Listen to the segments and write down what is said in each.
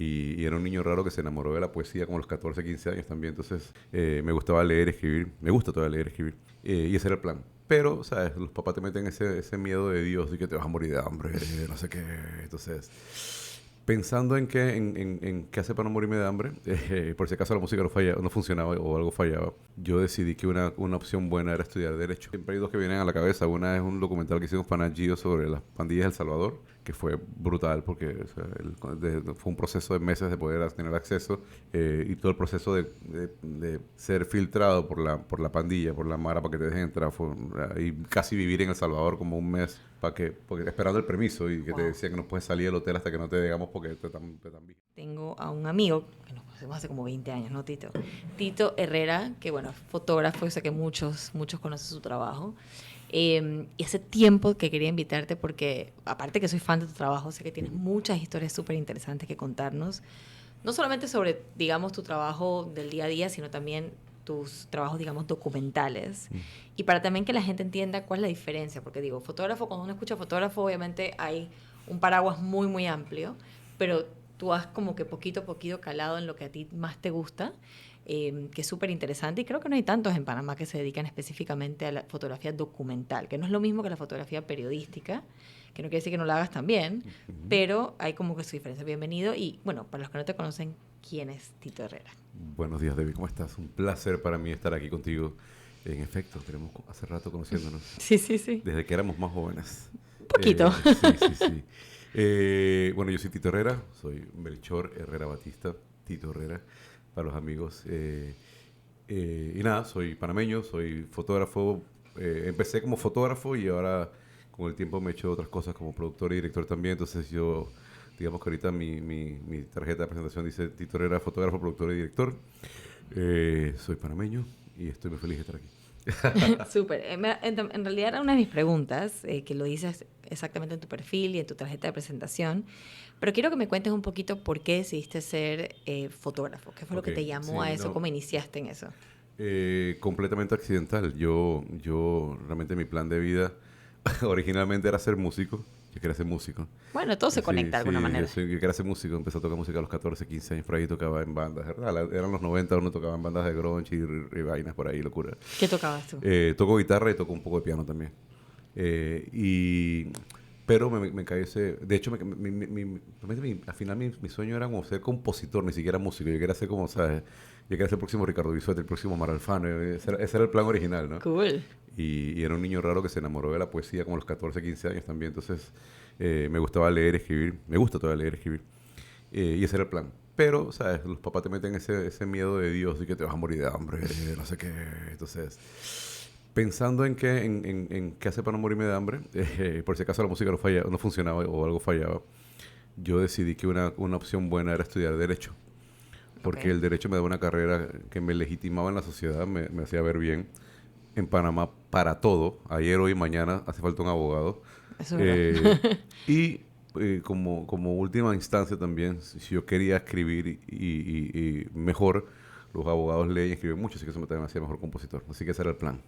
y era un niño raro que se enamoró de la poesía como a los 14, 15 años también. Entonces me gustaba leer, escribir. Me gusta todavía leer, escribir. Y ese era el plan. Pero, ¿sabes? Los papás te meten ese miedo de Dios y que te vas a morir de hambre, no sé qué. Entonces, pensando en qué hacer para no morirme de hambre, por si acaso la música no funcionaba o algo fallaba, yo decidí que una opción buena era estudiar Derecho. Siempre hay dos que vienen a la cabeza. Una es un documental que hicimos para Nat Geo sobre las pandillas de El Salvador, que fue brutal porque o sea, fue un proceso de meses de poder tener acceso y todo el proceso de ser filtrado por la pandilla, por la mara para que te dejen entrar. Y casi vivir en El Salvador como un mes porque esperando el permiso y que te decían que no puedes salir del hotel hasta que no te digamos porque te están vigilando. Tengo a un amigo que nos conocemos hace como 20 años, ¿no, Tito? Tito Herrera, que bueno, es fotógrafo, yo sé que muchos conocen su trabajo. Y hace tiempo que quería invitarte porque, aparte que soy fan de tu trabajo, sé que tienes muchas historias súper interesantes que contarnos. No solamente sobre, digamos, tu trabajo del día a día, sino también tus trabajos, digamos, documentales. Y para también que la gente entienda cuál es la diferencia. Porque digo, fotógrafo, cuando uno escucha fotógrafo, obviamente hay un paraguas muy, muy amplio, pero tú has como que poquito a poquito calado en lo que a ti más te gusta, que es súper interesante. Y creo que no hay tantos en Panamá que se dedican específicamente a la fotografía documental, que no es lo mismo que la fotografía periodística, que no quiere decir que no la hagas también, pero hay como que su diferencia. Bienvenido. Y bueno, para los que no te conocen, ¿quién es Tito Herrera? Buenos días, David. ¿Cómo estás? Un placer para mí estar aquí contigo. En efecto, tenemos hace rato conociéndonos. Sí, sí, sí. Desde que éramos más jóvenes. Un poquito. Sí, sí, sí. Bueno, yo soy Tito Herrera, soy Melchor Herrera Batista, Tito Herrera, para los amigos. Y nada, soy panameño, soy fotógrafo. Empecé como fotógrafo y ahora con el tiempo me he hecho otras cosas como productor y director también. Entonces yo, digamos que ahorita mi tarjeta de presentación dice Tito Herrera, fotógrafo, productor y director. Soy panameño y estoy muy feliz de estar aquí. Súper. En realidad era una de mis preguntas, que lo dices exactamente en tu perfil y en tu tarjeta de presentación, pero quiero que me cuentes un poquito por qué decidiste ser fotógrafo. ¿Qué fue lo que te llamó a eso? No, ¿Cómo iniciaste en eso? completamente accidental. Yo realmente mi plan de vida originalmente era ser músico. Yo quería ser músico. Bueno, todo se Sí, conecta de alguna sí, manera. yo quería ser músico. Empecé a tocar música a los 14, 15 años. Por ahí tocaba en bandas, ¿verdad? Eran los 90, uno tocaba en bandas de grunge y vainas por ahí, locura. ¿Qué tocabas tú? Toco guitarra y toco un poco de piano también. Eh, y, pero me caí ese... De hecho, al final mi sueño era como ser compositor, ni siquiera músico. Yo quería ser como, ¿sabes? Yo quería ser el próximo Ricardo Bisuete, el próximo Mar Alfano. Ese era el plan original, ¿no? Cool. Y era un niño raro que se enamoró de la poesía como a los 14, 15 años también. Entonces me gustaba leer, escribir. Me gusta todavía leer, escribir. Y ese era el plan. Pero, ¿sabes? Los papás te meten ese miedo de Dios y que te vas a morir de hambre, no sé qué. Entonces, pensando en qué hacer para no morirme de hambre, por si acaso la música no funcionaba o algo fallaba, yo decidí que una opción buena era estudiar Derecho. Porque el Derecho me daba una carrera que me legitimaba en la sociedad, me hacía ver bien. En Panamá, para todo, ayer, hoy, mañana, hace falta un abogado. Eso es verdad. Y como última instancia también, si yo quería escribir y mejor, los abogados leen y escriben mucho, así que eso me hacía mejor compositor. Así que ese era el plan.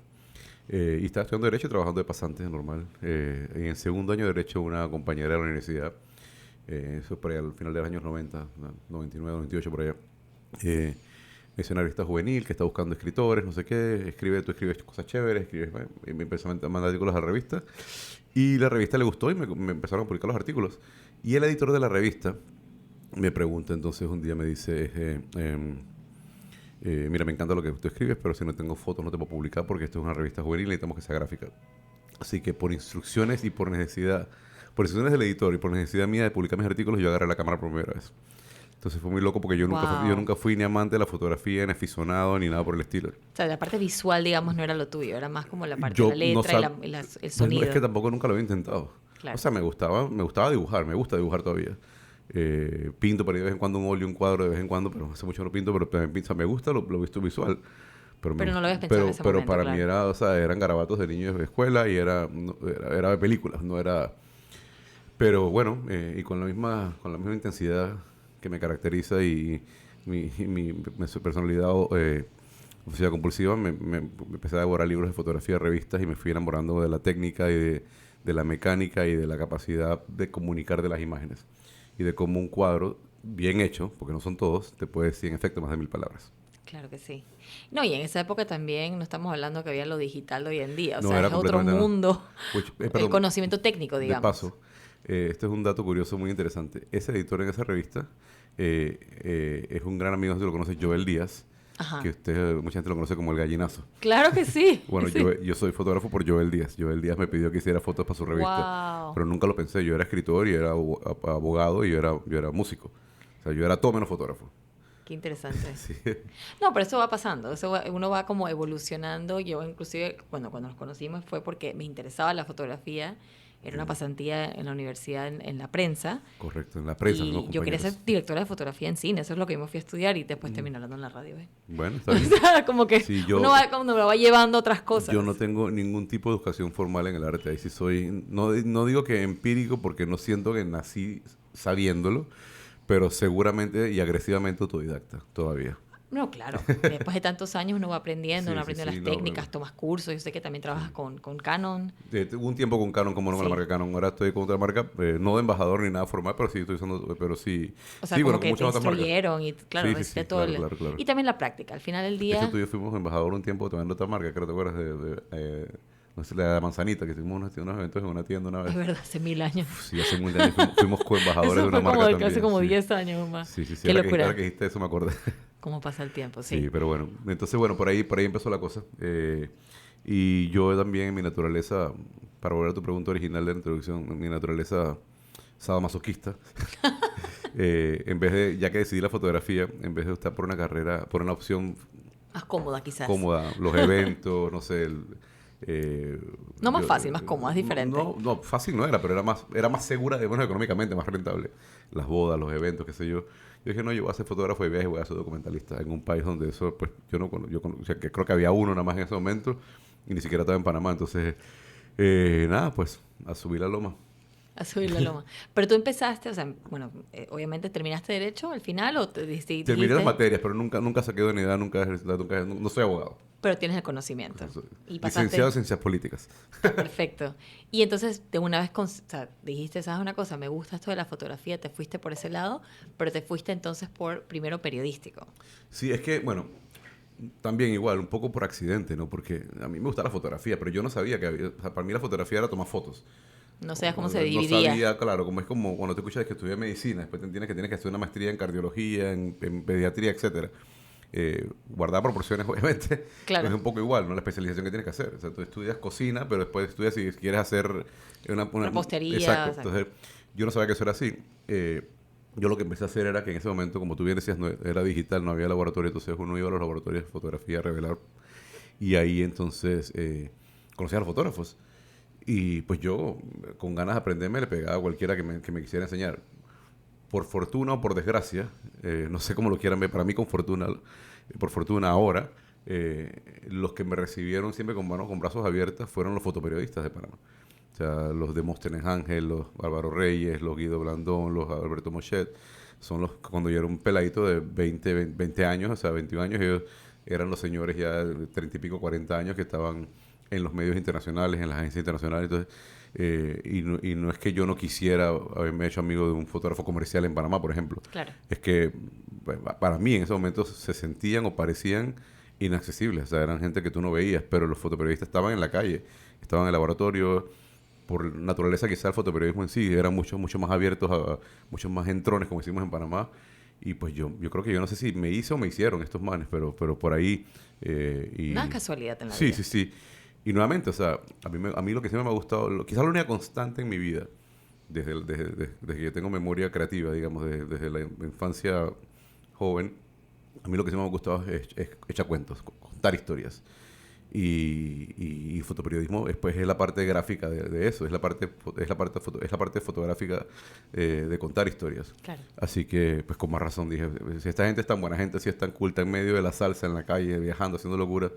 Y estaba estudiando Derecho y trabajando de pasante, normal. Y en segundo año de Derecho, una compañera de la universidad, eso es por allá al final de los años 90, 99, 98, por allá. Es una revista juvenil que está buscando escritores, no sé qué. Tú escribes cosas chéveres, bueno, y me empezaron a mandar artículos a la revista. Y la revista le gustó y me empezaron a publicar los artículos. Y el editor de la revista me pregunta entonces un día, me dice, mira, me encanta lo que tú escribes, pero si no tengo fotos no te puedo publicar porque esto es una revista juvenil y necesitamos que sea gráfica. Así que por instrucciones y por instrucciones del editor y por necesidad mía de publicar mis artículos, yo agarré la cámara por primera vez. Entonces fue muy loco porque yo Wow. nunca fui ni amante de la fotografía, ni aficionado, ni nada por el estilo. O sea, la parte visual, digamos, no era lo tuyo, era más como la parte de Yo la no letra sab... el Bueno, es sonido. que tampoco nunca lo había intentado. Claro. O sea, me gustaba dibujar, me gusta dibujar todavía. Pinto por ahí de vez en cuando un óleo, un cuadro de vez en cuando, pero hace mucho no pinto, pero también pinto, me gusta lo visto visual. Pero no lo habías pensado en ese Pero momento, para mí claro. era, o sea, eran garabatos de niños de escuela y era de películas, no era... Pero bueno, y con la misma intensidad que me caracteriza y mi personalidad obsesiva compulsiva, me empecé a devorar libros de fotografía, revistas y me fui enamorando de la técnica y de la mecánica y de la capacidad de comunicar de las imágenes y de cómo un cuadro bien hecho, porque no son todos, te puede decir en efecto más de 1000 palabras. Claro que sí. No, y en esa época también no estamos hablando que había lo digital de hoy en día, o No, sea, era es otro completamente no. mundo, el Perdón, conocimiento técnico, de digamos. paso, este es un dato curioso muy interesante. Ese editor en esa revista es un gran amigo, no sé si lo conoce, Joel Díaz, que Ajá. usted, mucha gente lo conoce como el gallinazo. Claro que sí, Bueno, sí. yo soy fotógrafo por Joel Díaz. Joel Díaz me pidió que hiciera fotos para su revista, Wow, pero nunca lo pensé. Yo era escritor y era abogado y yo era músico. O sea, yo era todo menos fotógrafo. qué interesante. Sí. No, pero eso va pasando, uno va como evolucionando. Yo inclusive, bueno, cuando nos conocimos fue porque me interesaba la fotografía, era una pasantía en la universidad en la prensa Correcto, en la prensa fuimos y yo quería ser compañeros. directora de fotografía en cine, eso es lo que yo me fui a estudiar y después terminé hablando en la radio. ¿Eh? Bueno, está O bien. sea, como que Sí, uno va, como lo va llevando a otras yo no cosas. tengo ningún tipo de educación formal en el arte. Ahí sí soy, no digo que empírico porque no siento que nací sabiéndolo, pero seguramente y agresivamente autodidacta todavía. No, claro, después de tantos años uno va aprendiendo, uno Sí, sí, aprende las sí, no, técnicas, tomas cursos, yo sé que también sí. trabajas con Canon. Tuve un tiempo con Canon, como no con la Sí. marca Canon. Ahora estoy con otra marca, no de embajador ni nada formal, pero sí estoy usando, pero sí, O sea, sí, bueno, como con que te muchas otras marcas. instruyeron y claro, Sí, sí, recibiste sí, todo claro, el... claro, claro. Y también la práctica, al final del De hecho, día, tú y yo fuimos embajador un tiempo también de otra marca, creo, ¿te acuerdas? No sé, la Manzanita, que hicimos unos eventos en una tienda una es vez. verdad, hace 1000 años. Sí, hace muchos años fuimos co-embajadores de Eso una fue como marca de que hace también, como sí. 10 años más. Sí, sí, sí, Qué ahora locura. que dijiste eso me acordé. Cómo pasa el tiempo, Sí, sí. pero bueno, entonces bueno, por ahí empezó la cosa. Y yo también en mi naturaleza, para volver a tu pregunta original de la introducción, en mi naturaleza sadomasoquista, en vez de, ya que decidí la fotografía, en vez de optar por una carrera, por una opción Más cómoda quizás. cómoda, los eventos, no sé, eh, No más fácil, más cómoda, es diferente. no, fácil no era, pero era más segura, bueno, económicamente más rentable. Las bodas, los eventos, qué sé yo. Yo dije, no, yo voy a ser fotógrafo de viajes, voy a ser documentalista en un país donde eso, pues, yo no o sea, que creo que había uno nada más en ese momento y ni siquiera estaba en Panamá. Entonces, nada, pues, a subir la loma. A subir la loma. Pero tú empezaste, o sea, bueno, obviamente terminaste derecho al final o te Terminé las dijiste, materias, pero nunca saqué de unidad, no soy abogado. pero tienes el conocimiento. Y Licenciado pasaste, en Ciencias Políticas. perfecto. Y entonces de una vez, o sea, dijiste, ¿sabes una cosa? Me gusta esto de la fotografía, te fuiste por ese lado, pero te fuiste entonces por primero periodístico. Sí, es que, bueno, también igual, un poco por accidente, ¿no? Porque a mí me gusta la fotografía, pero yo no sabía o sea, para mí la fotografía era tomar fotos. No sabías cómo se No dividía. sabía, claro, como es como cuando te escuchas que estudié medicina, después tienes que estudiar una maestría en cardiología, en pediatría, etcétera. Guardar proporciones, obviamente, pero Claro, es un poco igual, ¿no? La especialización que tienes que hacer. O sea, tú estudias cocina, pero después estudias si quieres hacer repostería, exacto. exacto. Entonces, yo no sabía que eso era así. Yo lo que empecé a hacer era que en ese momento, como tú bien decías, no, era digital, no había laboratorio, entonces uno iba a los laboratorios de fotografía a revelar. Y ahí entonces conocía a los fotógrafos. Y pues yo, con ganas de aprenderme, le pegaba a cualquiera que me quisiera enseñar. Por fortuna o por desgracia, no sé cómo lo quieran ver, para mí con fortuna, por fortuna ahora, los que me recibieron siempre con brazos abiertos fueron los fotoperiodistas de Panamá. O sea, los Demóstenes Ángel, los Álvaro Reyes, los Guido Blandón, los Alberto Mochet, son los, cuando yo era un peladito de 20 años, o sea, 21 años, ellos eran los señores ya de 30 y pico, 40 años que estaban en los medios internacionales, en las agencias internacionales. Entonces, y no es que yo no quisiera haberme hecho amigo de un fotógrafo comercial en Panamá, por ejemplo. Claro. Es que para mí en ese momento se sentían o parecían inaccesibles. O sea, eran gente que tú no veías, pero los fotoperiodistas estaban en la calle, estaban en el laboratorio. Por naturaleza quizá el fotoperiodismo en sí eran mucho más abiertos, muchos más entrones, como decimos en Panamá. Y pues yo creo que yo no sé si me hice o me hicieron estos manes, pero por ahí... Nada es casualidad en la sí, vida. sí, sí. Y nuevamente, o sea, a mí lo que siempre me ha gustado, quizás la única constante en mi vida, desde que yo tengo memoria creativa, digamos, desde la infancia joven, a mí lo que siempre me ha gustado es echar cuentos, contar historias. Y fotoperiodismo después es la parte gráfica de eso, es la parte fotográfica de contar historias. Claro. Así que, pues con más razón dije, si esta gente es tan buena gente, si es tan culta en medio de la salsa, en la calle, viajando, haciendo locuras,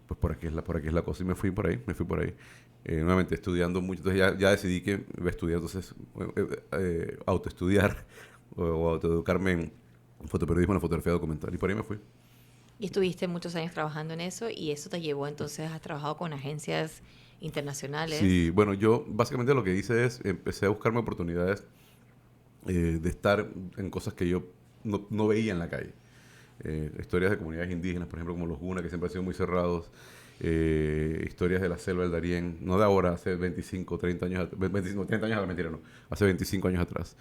pues por aquí es la cosa y me fui por ahí. Nuevamente estudiando mucho, entonces ya decidí que iba a estudiar, entonces autoestudiar o autoeducarme en fotoperiodismo, en la fotografía documental y por ahí me fui. Y estuviste muchos años trabajando en eso y eso te llevó entonces, has trabajado con agencias internacionales. Sí, bueno, yo básicamente lo que hice es empecé a buscarme oportunidades de estar en cosas que yo no veía en la calle. Historias de comunidades indígenas, por ejemplo, como los Guna, que siempre han sido muy cerrados. Historias de la selva del Darién, no de ahora, hace 25, 30 años, 25, 30 años, mentira, no, hace 25 años atrás.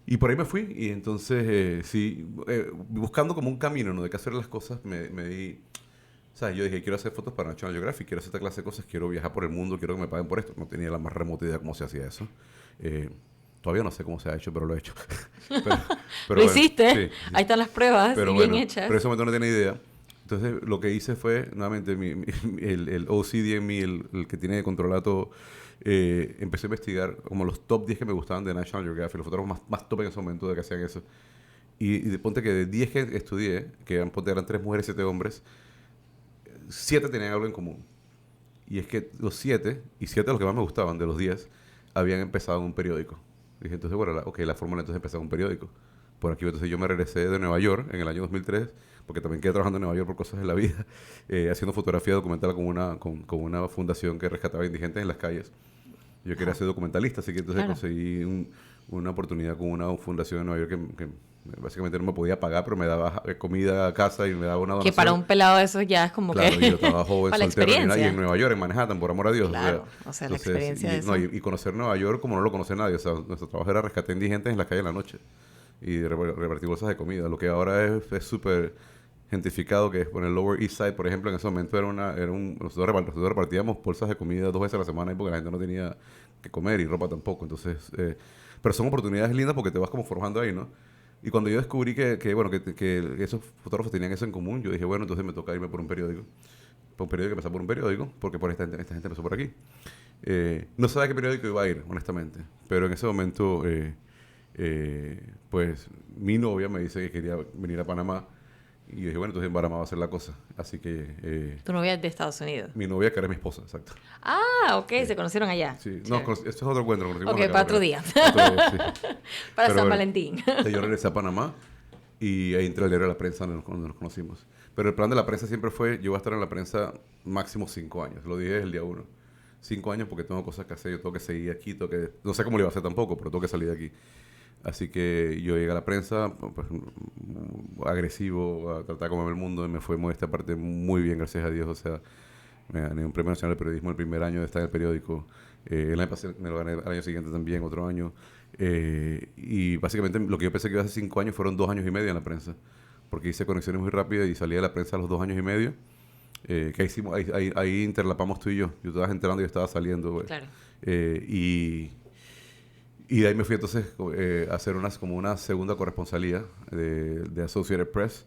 Y por ahí me fui, y entonces, sí, buscando como un camino, ¿no? De qué hacer las cosas, me di... O sea, yo dije, quiero hacer fotos para National Geographic, quiero hacer esta clase de cosas, quiero viajar por el mundo, quiero que me paguen por esto. No tenía la más remota idea cómo se hacía eso. Todavía no sé cómo se ha hecho, pero lo he hecho. pero Lo hiciste, sí, sí. ahí están las pruebas, Pero bien bueno, hechas. pero en ese momento no tenía idea. Entonces, lo que hice fue, nuevamente, el OCD en mí, el que tiene que controlar todo, empecé a investigar como los top 10 que me gustaban de National Geographic, los fotógrafos más top en ese momento de que hacían eso. Y ponte que de 10 que estudié, que eran 3 mujeres y 7 hombres, 7 tenían algo en común. Y es que los 7, y 7 de los que más me gustaban, de los 10, habían empezado en un periódico. Dije, entonces, bueno, la fórmula entonces empezó en un periódico. Por aquí, entonces yo me regresé de Nueva York en el año 2003, porque también quedé trabajando en Nueva York por cosas de la vida, haciendo fotografía documental con una fundación que rescataba indigentes en las calles. Yo quería ser documentalista, así que entonces conseguí una oportunidad con una fundación en Nueva York que básicamente no me podía pagar, pero me daba comida a casa y me daba una donación. Que para un pelado eso ya es como claro, que... y yo estaba joven, para la soltero, y experiencia. en Nueva York, en Manhattan, por amor a Dios. Claro, o sea, la experiencia de eso. No, y conocer Nueva York como no lo conoce nadie. O sea, nuestro trabajo era rescatar indigentes en la calle en la noche y repartir bolsas de comida. Lo que ahora es súper gentrificado, que es por el Lower East Side, por ejemplo, en ese momento nosotros repartíamos bolsas de comida 2 veces a la semana ahí porque la gente no tenía que comer y ropa tampoco. Entonces, pero son oportunidades lindas porque te vas como forjando ahí, ¿no? Y cuando yo descubrí que esos fotógrafos tenían eso en común, yo dije, bueno, entonces me toca irme por un periódico. Por un periódico, empezar por un periódico, porque por esta gente empezó por aquí. No sabía qué periódico iba a ir, honestamente. Pero en ese momento, pues, mi novia me dice que quería venir a Panamá. Y yo dije, bueno, entonces en Panamá va a ser la cosa. Así que... Tu novia es de Estados Unidos. Mi novia, que era mi esposa, exacto. Ah, ok, se conocieron allá. Sí, no, esto es otro cuento. Ok, para otro día. Para San Valentín. Yo regresé a Panamá y ahí entré al diario de la prensa donde nos conocimos. Pero el plan de la prensa siempre fue, yo voy a estar en la prensa máximo 5 años. Lo dije desde el día 1. 5 años porque tengo cosas que hacer, yo tengo que seguir aquí, no sé cómo le iba a hacer tampoco, pero tengo que salir de aquí. Así que yo llegué a la prensa, pues, agresivo, a tratar de comerme el mundo, y me fue esta parte muy bien, gracias a Dios. O sea, me gané un premio nacional de periodismo el primer año de estar en el periódico. El año pasado me lo gané al año siguiente también, otro año. Y básicamente lo que yo pensé que iba a ser 5 años fueron 2 años y medio en la prensa, porque hice conexiones muy rápidas y salí de la prensa a los 2 años y medio. Que hicimos, ahí interlapamos tú y yo. Yo estaba entrando y yo estaba saliendo. Pues. Claro. Y de ahí me fui entonces a hacer como una segunda corresponsalía de Associated Press.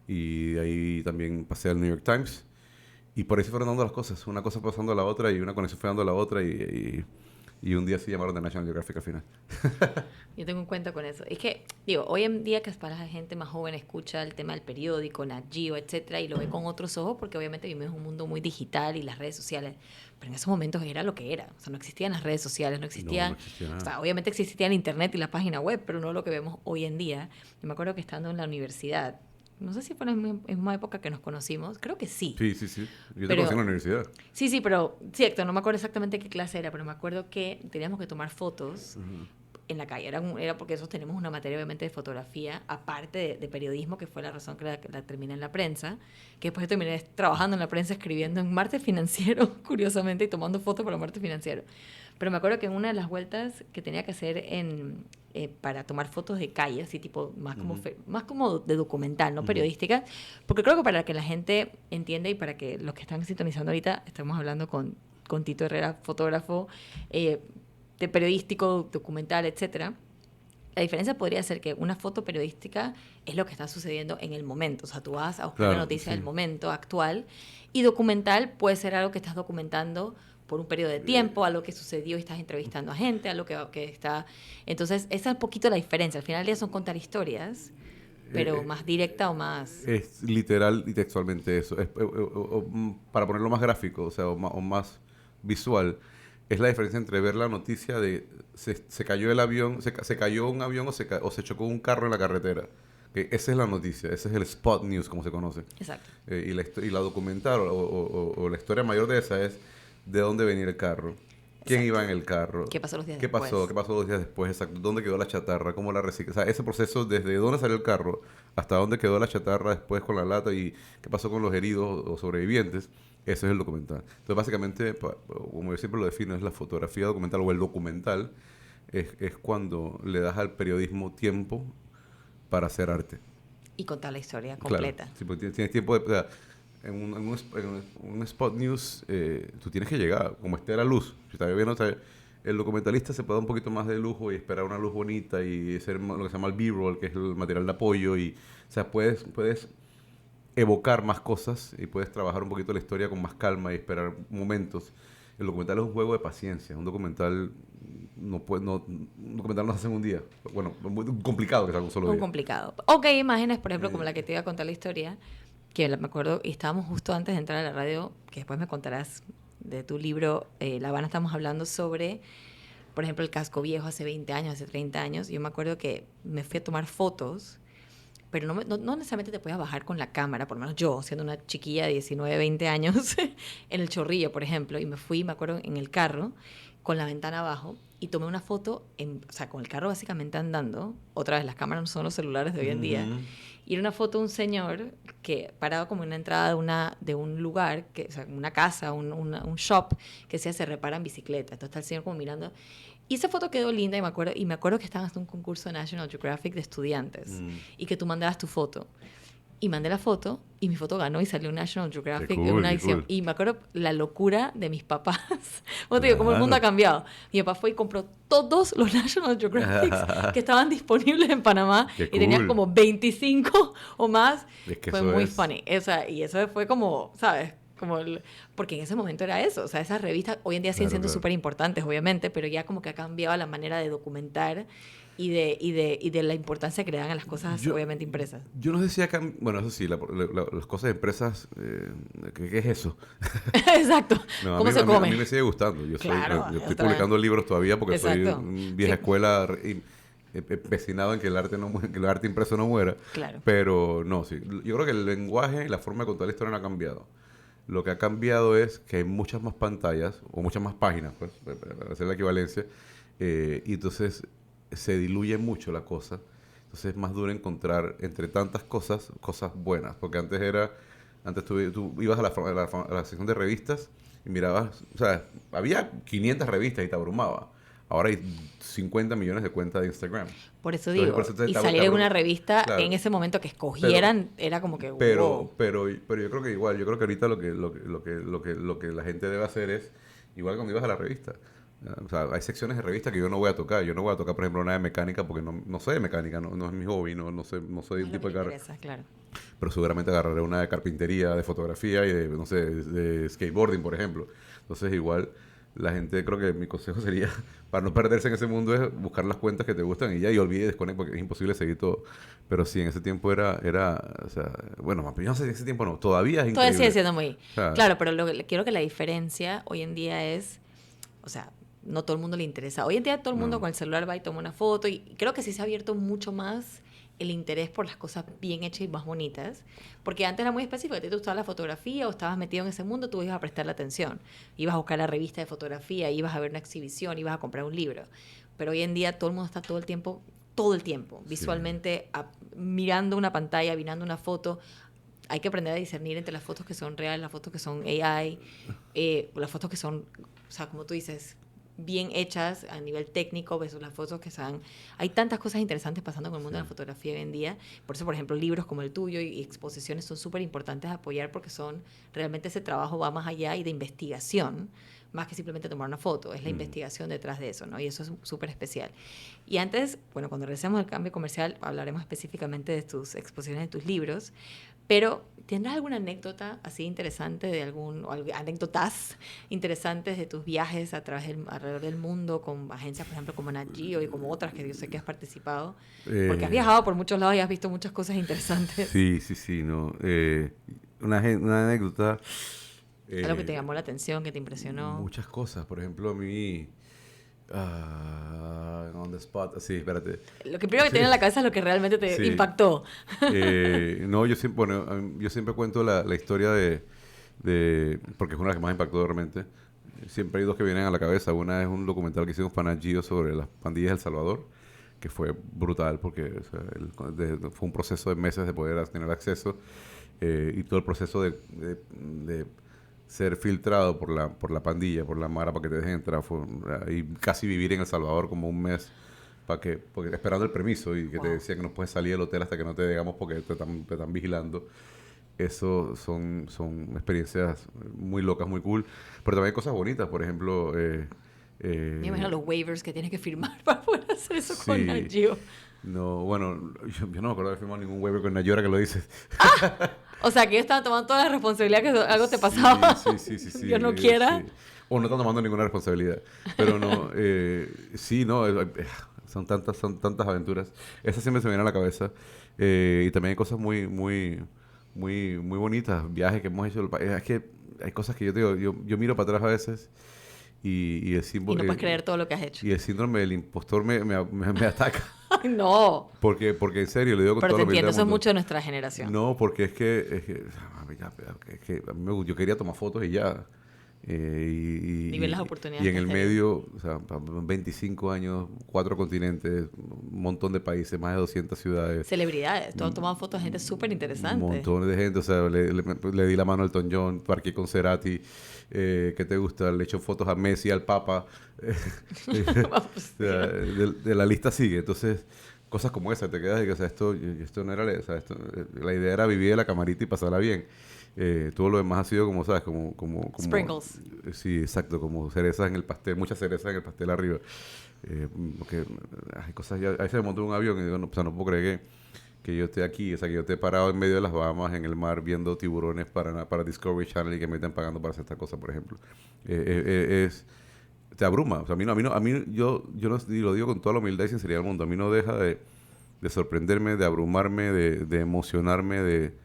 Y de ahí también pasé al New York Times. Y por ahí se fueron dando las cosas. Una cosa pasando a la otra y una conexión fue dando a la otra. Y un día sí llamaron de National Geographic al final. Yo tengo un cuento con eso. Es que, digo, hoy en día que para la gente más joven escucha el tema del periódico, Nat Geo, etcétera, y lo ve con otros ojos porque obviamente vivimos en un mundo muy digital y las redes sociales. Pero en esos momentos era lo que era. O sea, no existían las redes sociales, no existían... No existía nada. O sea, obviamente existía el internet y la página web, pero no lo que vemos hoy en día. Yo me acuerdo que estando en la universidad, no sé si fue en la misma época que nos conocimos, creo que sí. Sí. Yo te conocí en la universidad. Sí, pero cierto, no me acuerdo exactamente qué clase era, pero me acuerdo que teníamos que tomar fotos en la calle. Era porque nosotros tenemos una materia obviamente de fotografía, aparte de periodismo, que fue la razón que la terminé en la prensa, que después terminé trabajando en la prensa, escribiendo en Martes Financiero, curiosamente, y tomando fotos para Martes Financiero. Pero me acuerdo que en una de las vueltas que tenía que hacer para tomar fotos de calle, así tipo más como de documental, no periodística, porque creo que para que la gente entienda y para que los que están sintonizando ahorita, estamos hablando con Tito Herrera, fotógrafo, de periodístico, documental, etcétera. La diferencia podría ser que una foto periodística es lo que está sucediendo en el momento. O sea, tú vas a buscar la noticia del momento actual, y documental puede ser algo que estás documentando por un periodo de tiempo, algo que sucedió y estás entrevistando a gente, algo que está... Entonces, esa es un poquito la diferencia. Al final del día son contar historias, pero más directa o más... Es literal y textualmente eso. Para ponerlo más gráfico, o sea, o más visual, es la diferencia entre ver la noticia de se cayó el avión, se cayó un avión o se chocó un carro en la carretera. Que esa es la noticia, ese es el spot news, como se conoce. Exacto. Y la documental o la historia mayor de esa es de dónde venía el carro, quién iba en el carro, ¿Qué pasó los días qué después? pasó, qué pasó 2 días después, exacto, dónde quedó la chatarra, cómo la recicla, o sea, ese proceso desde dónde salió el carro hasta dónde quedó la chatarra después con la lata y qué pasó con los heridos o sobrevivientes, eso es el documental. Entonces, básicamente, como yo siempre lo defino, es la fotografía documental o el documental, es cuando le das al periodismo tiempo para hacer arte. Y contar la historia Claro, completa. sí, porque tienes tiempo de... O sea, en un spot news, tú tienes que llegar, como esté la luz. Si está bien, o sea, el documentalista se puede dar un poquito más de lujo y esperar una luz bonita y hacer lo que se llama el B-roll, que es el material de apoyo. Y, o sea, puedes evocar más cosas y puedes trabajar un poquito la historia con más calma y esperar momentos. El documental es un juego de paciencia. Un documental un documental no se hace en un día. Bueno, es muy complicado que sea un solo Muy día. complicado. Ok, imágenes, por ejemplo, como la que te iba a contar la historia, que me acuerdo, y estábamos justo antes de entrar a la radio, que después me contarás de tu libro, La Habana, estamos hablando sobre, por ejemplo, el casco viejo hace 20 años, hace 30 años. Yo me acuerdo que me fui a tomar fotos, pero no necesariamente te podías bajar con la cámara, por lo menos yo, siendo una chiquilla de 19, 20 años, en el Chorrillo, por ejemplo, y me fui, me acuerdo, en el carro, con la ventana abajo, y tomé una foto, o sea, con el carro básicamente andando. Otra vez, las cámaras no son los celulares de hoy en día. Ujú. Y era una foto de un señor que parado como en una entrada de un lugar, o sea, una casa, un shop, que se reparan bicicletas. Entonces está el señor como mirando. Y esa foto quedó linda y me acuerdo que estaban haciendo un concurso de National Geographic de estudiantes y que tú mandabas tu foto. Y mandé la foto y mi foto ganó y salió en National Geographic cool, en una qué edición. cool. Y me acuerdo la locura de mis papás. Como te digo, cómo el mundo ha Claro. cambiado. Mi papá fue y compró todos los National Geographics que estaban disponibles en Panamá Qué y tenían cool. como 25 o más. Es que Fue eso muy es... funny. Y eso fue como, ¿sabes? Porque en ese momento era eso. O sea, esas revistas hoy en día siguen Claro, siendo claro. súper importantes, obviamente, pero ya como que ha cambiado la manera de documentar y de la importancia que le dan a las cosas, Yo, obviamente, impresas. yo no sé si acá... Bueno, eso sí, las cosas de empresas... ¿qué es eso? Exacto. No, ¿Cómo se a come? mí me sigue gustando. Claro, Yo estoy otra. publicando libros todavía porque soy Exacto. un vieja Sí. escuela empecinado en que el arte no que el arte impreso no muera. Claro. Pero no, sí. Yo creo que el lenguaje y la forma de contar la historia no ha cambiado. Lo que ha cambiado es que hay muchas más pantallas o muchas más páginas, pues, para hacer la equivalencia. Y entonces se diluye mucho la cosa. Entonces es más duro encontrar entre tantas cosas, cosas buenas. Porque antes tú ibas a a la sección de revistas y mirabas, o sea, había 500 revistas y te abrumaba. Ahora hay 50 millones de cuentas de Instagram. Por eso Entonces, digo, por eso y te salir en una abruma. revista Claro. en ese momento que escogieran era como que wow. Pero yo creo que igual, yo creo que ahorita lo que la gente debe hacer es, igual cuando ibas a la revista. O sea, hay secciones de revista que yo no voy a tocar. Yo no voy a tocar, por ejemplo, una de mecánica porque no sé de mecánica, no es mi hobby, no soy Es un lo tipo que de me carro. interesa, claro. Pero seguramente agarraré una de carpintería, de fotografía y de, no sé, de skateboarding, por ejemplo. Entonces, igual, la gente, creo que mi consejo sería, para no perderse en ese mundo, es buscar las cuentas que te gustan y ya, y olvide desconectar, porque es imposible seguir todo. Pero sí, en ese tiempo o sea, bueno, yo no sé si en ese tiempo no, todavía es Todavía sigue increíble. siendo muy... O sea, Claro, pero quiero que la diferencia hoy en día es, o sea, no todo el mundo le interesa. Hoy en día todo el mundo no. con el celular va y toma una foto y creo que sí se ha abierto mucho más el interés por las cosas bien hechas y más bonitas, porque antes era muy específico, a ti te gustaba la fotografía o estabas metido en ese mundo, tú ibas a prestarle atención, ibas a buscar la revista de fotografía, ibas a ver una exhibición, ibas a comprar un libro, pero hoy en día todo el mundo está todo el tiempo, visualmente mirando una pantalla, mirando una foto. Hay que aprender a discernir entre las fotos que son reales, las fotos que son AI, las fotos que son, o sea, como tú dices, bien hechas a nivel técnico versus las fotos que son... Hay tantas cosas interesantes pasando con el mundo de la fotografía hoy en día. Por eso, por ejemplo, libros como el tuyo y exposiciones son súper importantes de apoyar porque realmente ese trabajo va más allá y de investigación, más que simplemente tomar una foto. Es la investigación detrás de eso, ¿no? Y eso es súper especial. Y antes, bueno, cuando regresemos al cambio comercial, hablaremos específicamente de tus exposiciones, de tus libros. Pero, ¿tendrás alguna anécdota así interesante o anécdotas interesantes de tus viajes alrededor del mundo con agencias, por ejemplo, como Nat Geo y como otras que yo sé que has participado? Porque has viajado por muchos lados y has visto muchas cosas interesantes. Sí, no. Una anécdota. Algo que te llamó la atención, que te impresionó. Muchas cosas. Por ejemplo, a mí... on the spot. Sí, espérate. Lo que primero que te viene a la cabeza es lo que realmente te Sí. impactó. No, yo siempre cuento la historia porque es una de las que más impactó realmente. siempre hay dos que vienen a la cabeza. Una es un documental que hicimos para Nat Geo sobre las pandillas de El Salvador, que fue brutal porque o sea, fue un proceso de meses de poder tener acceso y todo el proceso de ser filtrado por la pandilla, por la mara para que te dejen entrar. Y casi vivir en El Salvador como un mes porque esperando el permiso y que te decían que no puedes salir del hotel hasta que no te digamos porque te están vigilando. Eso son experiencias muy locas, muy cool. Pero también hay cosas bonitas, por ejemplo... Me imagino los waivers que tienes que firmar para poder hacer eso sí. con Nat Geo. No, bueno, yo no me acuerdo de firmar ningún waiver con Nat Geo ahora que lo dices. O sea, que ellos estaban tomando toda la responsabilidad que algo te pasaba. Sí. Yo no quiera. Sí. O no están tomando ninguna responsabilidad. Pero no, sí, no, son tantas aventuras. Esas siempre se me vienen a la cabeza. Y también hay cosas muy bonitas, viajes que hemos hecho. Es que hay cosas que yo te digo, yo miro para atrás a veces y el símbolo... Y no puedes creer todo lo que has hecho. Y el síndrome del impostor me ataca. Ay, no. Porque en serio, le digo con Pero todo te lo que entiendo, eso es mucho de nuestra generación. No, porque es que a mí yo quería tomar fotos y ya. Y ver las oportunidades. Y en el medio, o sea, 25 años, 4 continentes, un montón de países, más de 200 ciudades. Celebridades, todos toman fotos de gente súper interesante. Un montón de gente, o sea, le di la mano a Elton John, parqué con Cerati, ¿qué te gusta? Le echo fotos a Messi, al Papa. O sea, de la lista sigue. Entonces, cosas como esa, te quedas y que, o sea, esto no era, o sea, la idea era vivir de la camarita y pasarla bien. Todo lo demás ha sido como, ¿sabes? Como Sprinkles. Sí, exacto, como cerezas en el pastel, muchas cerezas en el pastel arriba. Porque hay cosas ya, a veces me monto en un avión y digo, no, o sea, no puedo creer que yo esté aquí, o sea, que yo esté parado en medio de las Bahamas, en el mar, viendo tiburones para Discovery Channel y que me estén pagando para hacer esta cosa, por ejemplo. Te abruma. O sea, yo no, y lo digo con toda la humildad y sinceridad del mundo, a mí no deja de sorprenderme, de abrumarme, de emocionarme, de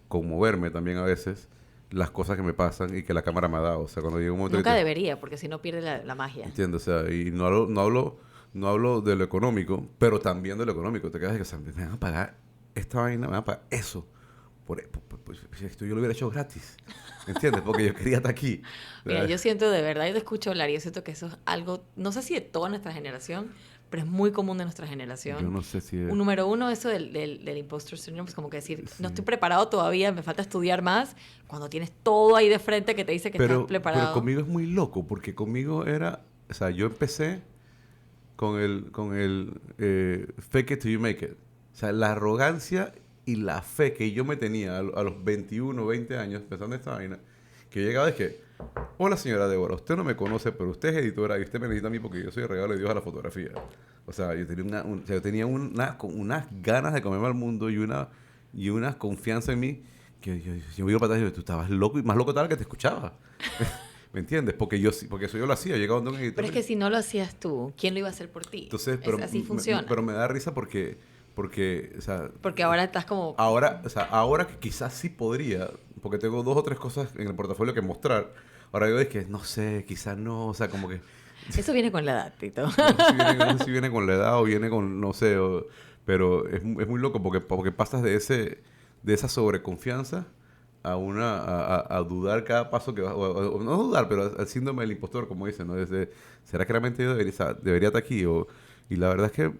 conmoverme también a veces las cosas que me pasan y que la cámara me ha dado. O sea, cuando llega un momento Nunca debería, porque si no pierde la magia. Entiendo, o sea, y no hablo de lo económico, pero también de lo económico. Te quedas de que, o sea, me van a pagar esta vaina, me van a pagar eso. Pues, esto yo lo hubiera hecho gratis. ¿Entiendes? Porque yo quería estar aquí. Mira, yo siento de verdad, yo te escucho hablar y yo siento que eso es algo, no sé si de toda nuestra generación, pero es muy común de nuestra generación. Yo no sé si es... Un número uno, eso del impostor syndrome, es como que decir, no estoy preparado todavía, me falta estudiar más, cuando tienes todo ahí de frente que te dice que estás preparado. Pero conmigo es muy loco, porque conmigo era... O sea, yo empecé con el fake it till you make it. O sea, la arrogancia y la fe que yo me tenía a los 21, 20 años, pensando en esta vaina, que llegaba es que, hola señora Débora, usted no me conoce, pero usted es editora y usted me necesita a mí porque yo soy el regalo de Dios a la fotografía. O sea, yo tenía unas ganas de comerme al mundo y una confianza en mí que yo me iba para atrás y digo, tú estabas loco y más loco tal que te escuchaba. ¿Me entiendes? Porque eso yo lo hacía, llegaba donde un editor. Pero es que si no lo hacías tú, ¿quién lo iba a hacer por ti? Entonces, pero, así funciona. Pero me da risa porque, o sea... Porque ahora estás como... Ahora que quizás sí podría, porque tengo 2 o 3 cosas en el portafolio que mostrar, ahora digo, es que no sé, quizás no, o sea, como que... Eso viene con la edad, Tito. No sé si viene con la edad o viene con, no sé, pero es muy loco porque pasas de esa sobreconfianza a dudar cada paso que vas, o no dudar, pero al síndrome del impostor, como dicen, ¿no? ¿Será que realmente yo debería estar aquí? Y la verdad es que...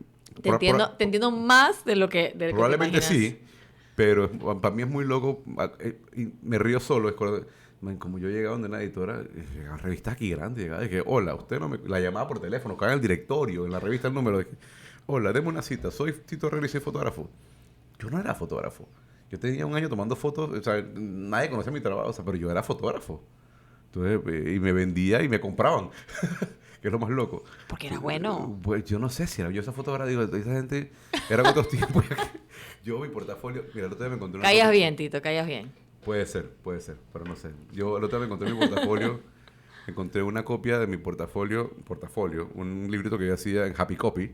Te entiendo más de lo que probablemente te imaginas. sí, pero para mí es muy loco y me río solo. Como yo llegaba donde una editora, llegaban revistas aquí grandes, llegaba de que, hola, usted no me... La llamaba por teléfono, cae en el directorio, en la revista el número de que, hola, deme una cita, soy Tito Herrera y soy fotógrafo. Yo no era fotógrafo. Yo tenía 1 año tomando fotos, o sea, nadie conocía mi trabajo, o sea, pero yo era fotógrafo. Entonces, y me vendía y me compraban, que es lo más loco. Porque era bueno. Pues yo no sé si era yo esa fotógrafa, digo, esa gente era con otros tiempos. Yo, mi portafolio, mira, el otro día me encontré una... Callas bien, Tito, callas bien. Puede ser, pero no sé. Yo el otro día me encontré mi portafolio, encontré una copia de mi portafolio, un librito que yo hacía en Happy Copy,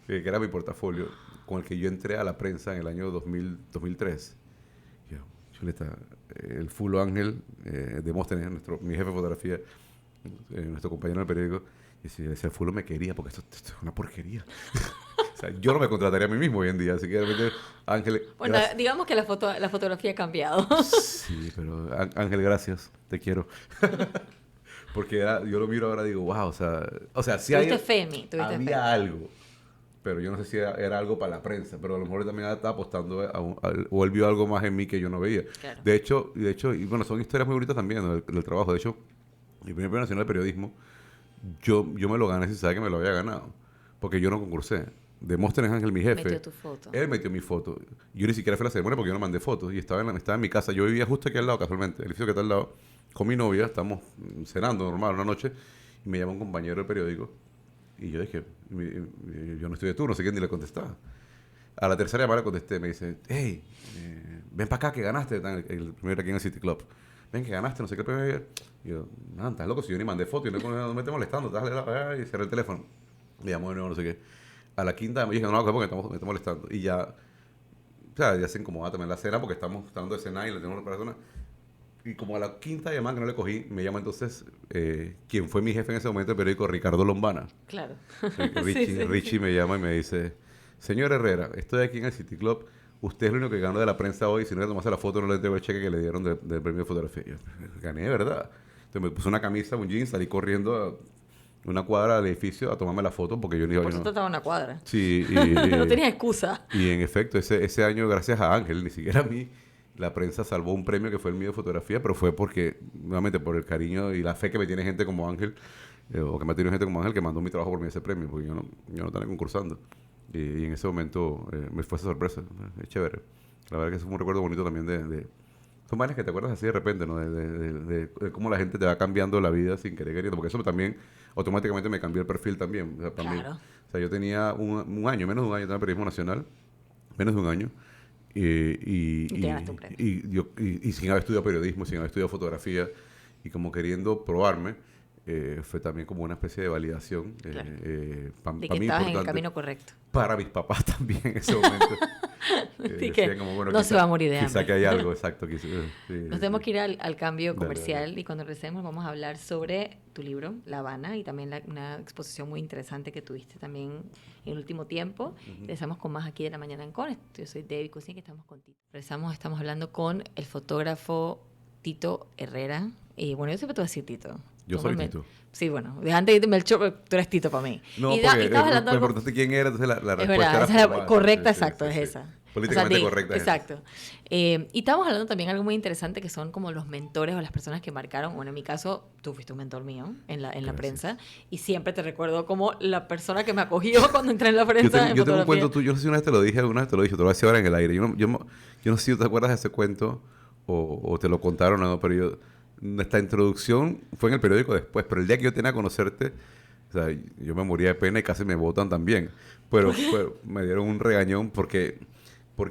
que era mi portafolio, con el que yo entré a la prensa en el año 2003. Yo, chuleta, el Fulo Ángel de Demóstenes, mi jefe de fotografía, nuestro compañero en el periódico, y si ese Fulo me quería, porque esto es una porquería. O sea, yo no me contrataría a mí mismo hoy en día, así que realmente, Ángel... Bueno, gracias. digamos que la fotografía ha cambiado. Sí, pero Ángel, gracias, te quiero. Porque yo lo miro ahora y digo, wow, o sea, sí Tuviste fe en mí, tuviste fe. había algo. Pero yo no sé si era algo para la prensa, pero a lo mejor él también estaba apostando o él vio algo más en mí que yo no veía. Claro. De hecho, y bueno, son historias muy bonitas también, ¿no? del trabajo. De hecho, mi primer premio nacional de periodismo, yo me lo gané sin saber que me lo había ganado, porque yo no concursé. Demóstenes Ángel, mi jefe, Metió tu foto. él metió mi foto. Yo ni siquiera fui a la ceremonia porque yo no mandé fotos y estaba en mi casa. Yo vivía justo aquí al lado, casualmente, el edificio que está al lado, con mi novia, estamos cenando normal una noche, y me llama un compañero del periódico. Y yo dije, yo no estoy de turno, no sé quién ni le contestaba. A la tercera llamada le contesté, me dice, hey, ven para acá que ganaste el primero aquí en el City Club. Ven que ganaste, no sé qué premio. Y yo, no, estás loco, si yo ni mandé foto y no me estés molestando, y cerré el teléfono. Me llamó de nuevo, no sé qué. A la quinta me dije, no, porque me está molestando. Y ya, o sea, ya se incomodaba también la cena porque estamos tratando de cenar y le tengo una persona. Y como a la quinta llamada que no le cogí, me llama entonces quien fue mi jefe en ese momento del periódico, Ricardo Lombana. Claro. Richie me llama y me dice, señor Herrera, estoy aquí en el City Club, usted es el único que ganó de la prensa hoy, si no le tomase la foto no le entrego el cheque que le dieron del premio de fotografía. Y yo, gané, ¿verdad? Entonces me puse una camisa, un jeans, salí corriendo a una cuadra del edificio a tomarme la foto porque yo ni... Por eso estaba en una cuadra. Sí, no tenía excusa. Y en efecto, ese año, gracias a Ángel, ni siquiera a mí, la prensa salvó un premio que fue el mío de fotografía, pero fue porque, nuevamente, por el cariño y la fe que me tiene gente como Ángel, o que me ha tenido gente como Ángel, que mandó mi trabajo por mí ese premio, porque yo no estaba concursando. Y en ese momento me fue esa sorpresa. Es chévere. La verdad que es un recuerdo bonito también son vainas que te acuerdas así de repente, ¿no? De cómo la gente te va cambiando la vida sin querer queriendo, porque eso también automáticamente me cambió el perfil también. O sea, también, Claro. o sea, yo tenía un año, menos de un año, en el periodismo nacional, menos de un año. Y te ganaste un premio. Y sin haber estudiado periodismo, sin haber estudiado fotografía, y como queriendo probarme, fue también como una especie de validación. Claro. Para De mí que estabas en el importante. camino correcto. Para mis papás también en ese momento. Así que Decían como, bueno, no se va a morir de quizá hambre. que hay algo, exacto. Nos tenemos que ir al cambio Dale, comercial dale. y cuando regresemos vamos a hablar sobre tu libro, La Habana, y también una exposición muy interesante que tuviste también en el último tiempo. Regresamos con más aquí de La Mañana en Con. Yo soy Debbie Cusín, que estamos con Tito. Estamos hablando con el fotógrafo Tito Herrera. Y bueno, yo siempre te voy a decir Tito. Yo soy Tito. Sí, bueno, antes de irme al show, tú eres Tito para mí. No, y porque estabas hablando lo algo... importante quién era, entonces la Es respuesta verdad, era esa es la formal. correcta, Sí, exacto, sí, es sí. esa. Políticamente correcta es esa. Exacto. Y estamos hablando también de algo muy interesante que son como los mentores o las personas que marcaron. Bueno, en mi caso, tú fuiste un mentor mío en la prensa y siempre te recuerdo como la persona que me acogió cuando entré en la prensa. Yo tengo un cuento tuyo, yo no sé si una vez te lo dije, alguna vez te lo dije, te lo voy a decir ahora en el aire. Yo no sé si tú te acuerdas de ese cuento o te lo contaron o no, pero nuestra introducción fue en el periódico después, pero el día que yo tenía que conocerte, o sea, yo me moría de pena y casi me botan también. Pero me dieron un regañón porque creo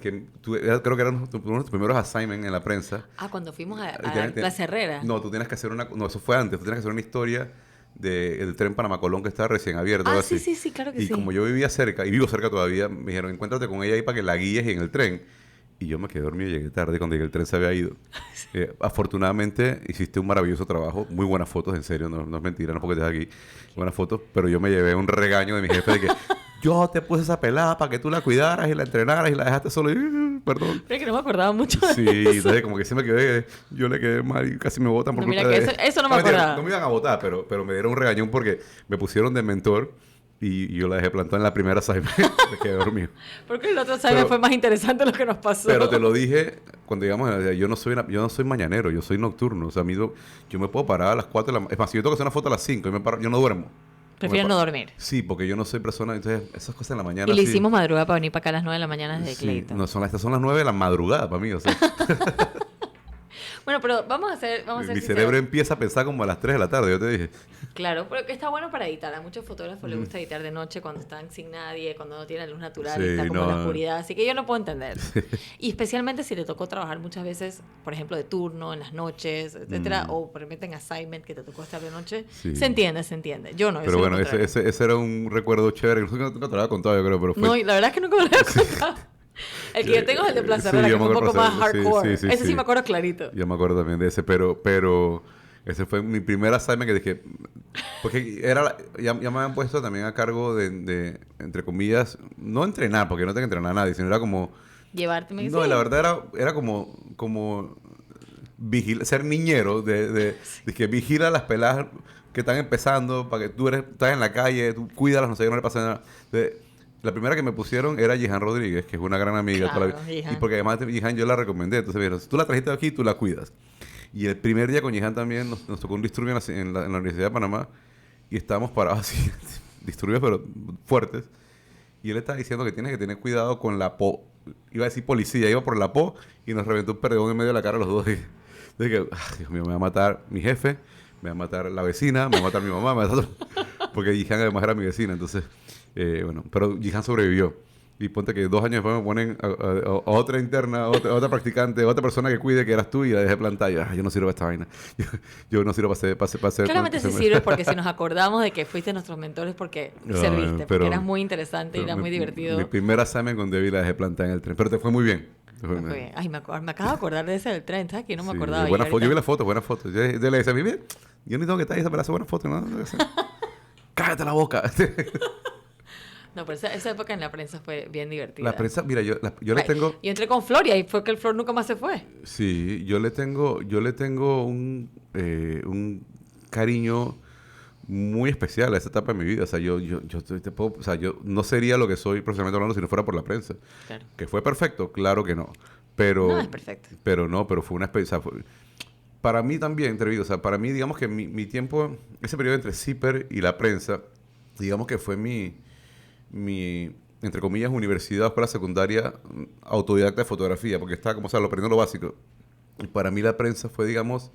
que eran uno de tus primeros assignments en la prensa. Ah, cuando fuimos a la Herrera. No, tú tienes que hacer no, eso fue antes, tú tienes que hacer una historia del tren Panamá-Colón que estaba recién abierto. Ah, algo sí, así. sí, claro que y sí. como yo vivía cerca, y vivo cerca todavía, me dijeron, encuéntrate con ella ahí para que la guíes en el tren. Y yo me quedé dormido y llegué tarde cuando llegué el tren se había ido. Afortunadamente hiciste un maravilloso trabajo, muy buenas fotos, en serio, no es mentira, no es porque estés aquí, buenas fotos, pero yo me llevé un regaño de mi jefe de que yo te puse esa pelada para que tú la cuidaras y la entrenaras y la dejaste solo y perdón. Pero es que no me acordaba mucho de Sí, eso. entonces como que sí me quedé, yo le quedé mal y casi me botan por No, mira culpa que de... eso no me mentira, acordaba. no me iban a votar, pero me dieron un regañón porque me pusieron de mentor y yo la dejé plantada en la primera assignment. Me quedé dormido. Porque el otro assignment fue más interesante lo que nos pasó. Pero te lo dije cuando digamos, yo no soy mañanero, yo soy nocturno. O sea, yo me puedo parar a las 4 de la... Es más, si yo tengo que hacer una foto a las 5 y yo no duermo. Prefiero no dormir. Sí, porque yo no soy persona... Entonces, esas cosas en la mañana... Y le sí, hicimos madrugada para venir para acá a las 9 de la mañana desde sí, Clayton. no, estas son las 9 de la madrugada para mí, o sea... Bueno, pero vamos a ser mi sinceros. cerebro empieza a pensar como a las 3 de la tarde, yo te dije. Claro, pero que está bueno para editar. A muchos fotógrafos les gusta editar de noche cuando están sin nadie, cuando no tienen luz natural y Sí, está como en la no. oscuridad. Así que yo no puedo entender. Y especialmente si te tocó trabajar muchas veces, por ejemplo, de turno, en las noches, etcétera, o permiten assignment que te tocó estar de noche. Sí. Se entiende. Yo no. yo Pero soy lo bueno, contrario. ese era un recuerdo chévere. Nunca te lo había contado, yo creo, pero fue... No, y la verdad es que nunca me lo había contado. El que yo tengo es el de Plaza Sí, Herrera, yo que me fue un poco acuerdo, más sí, hardcore. sí, Ese sí sí. me acuerdo clarito. Yo me acuerdo también de ese, pero ese fue mi primer assignment que dije... Porque ya me habían puesto también a cargo de, entre comillas, no entrenar, porque no tengo que entrenar a nadie, sino era como... Llevarte, me dice. No, la verdad era como ser niñero, de que vigila a las peladas que están empezando, para que estás en la calle, tú cuídalas, no sé, que no le pasa nada. La primera que me pusieron era Jihan Rodríguez, que es una gran amiga. Claro, toda la vida. Jihan. Y porque además Jihan yo la recomendé. Entonces, mira, si tú la trajiste aquí, tú la cuidas. Y el primer día con Jihan también nos tocó un disturbio en la Universidad de Panamá. Y estábamos parados así, disturbios pero fuertes. Y él estaba diciendo que tienes que tener cuidado con la po. Iba a decir policía, iba por la po y nos reventó un perdón en medio de la cara a los dos. De que, Dios mío, me va a matar mi jefe, me va a matar la vecina, me va a matar mi mamá, me va a matar... Porque Jihan además era mi vecina, entonces... bueno, pero Jihan sobrevivió. Y ponte que 2 años después me ponen a otra interna, a otra practicante, a otra persona que cuide que eras tú y la dejé plantada. Yo no sirvo para esta vaina. Yo no sirvo para ser... Claramente sí sirves porque si nos acordamos de que fuiste nuestros mentores porque serviste, porque eras muy interesante y eras muy divertido. Mi primera examen con Debbie la dejé plantada en el tren, pero te fue muy bien. Ay, me acabo de acordar de ese del tren, ¿sabes? Que no me acordaba. Buena foto, yo vi la foto, buena foto. Yo le decía a mí, bien, yo ni tengo que estar ahí para hacer buena foto, ¿no? Cállate la boca. No, pero esa época en la prensa fue bien divertida. La prensa, mira, yo le tengo... Yo entré con Flor y ahí fue que el Flor nunca más se fue. Sí, yo le tengo un cariño muy especial a esa etapa de mi vida. O sea, yo no sería lo que soy profesionalmente hablando si no fuera por la prensa. Claro. ¿Que fue perfecto? Claro que no. Pero, No es perfecto. Pero fue una experiencia... Para mí también, Trevido, o sea, para mí, digamos que mi tiempo, ese periodo entre CIPER y la prensa, digamos que fue mi entre comillas, universidad o escuela secundaria autodidacta de fotografía, porque estaba, como sabes, lo aprendiendo lo básico. Y para mí la prensa fue, digamos,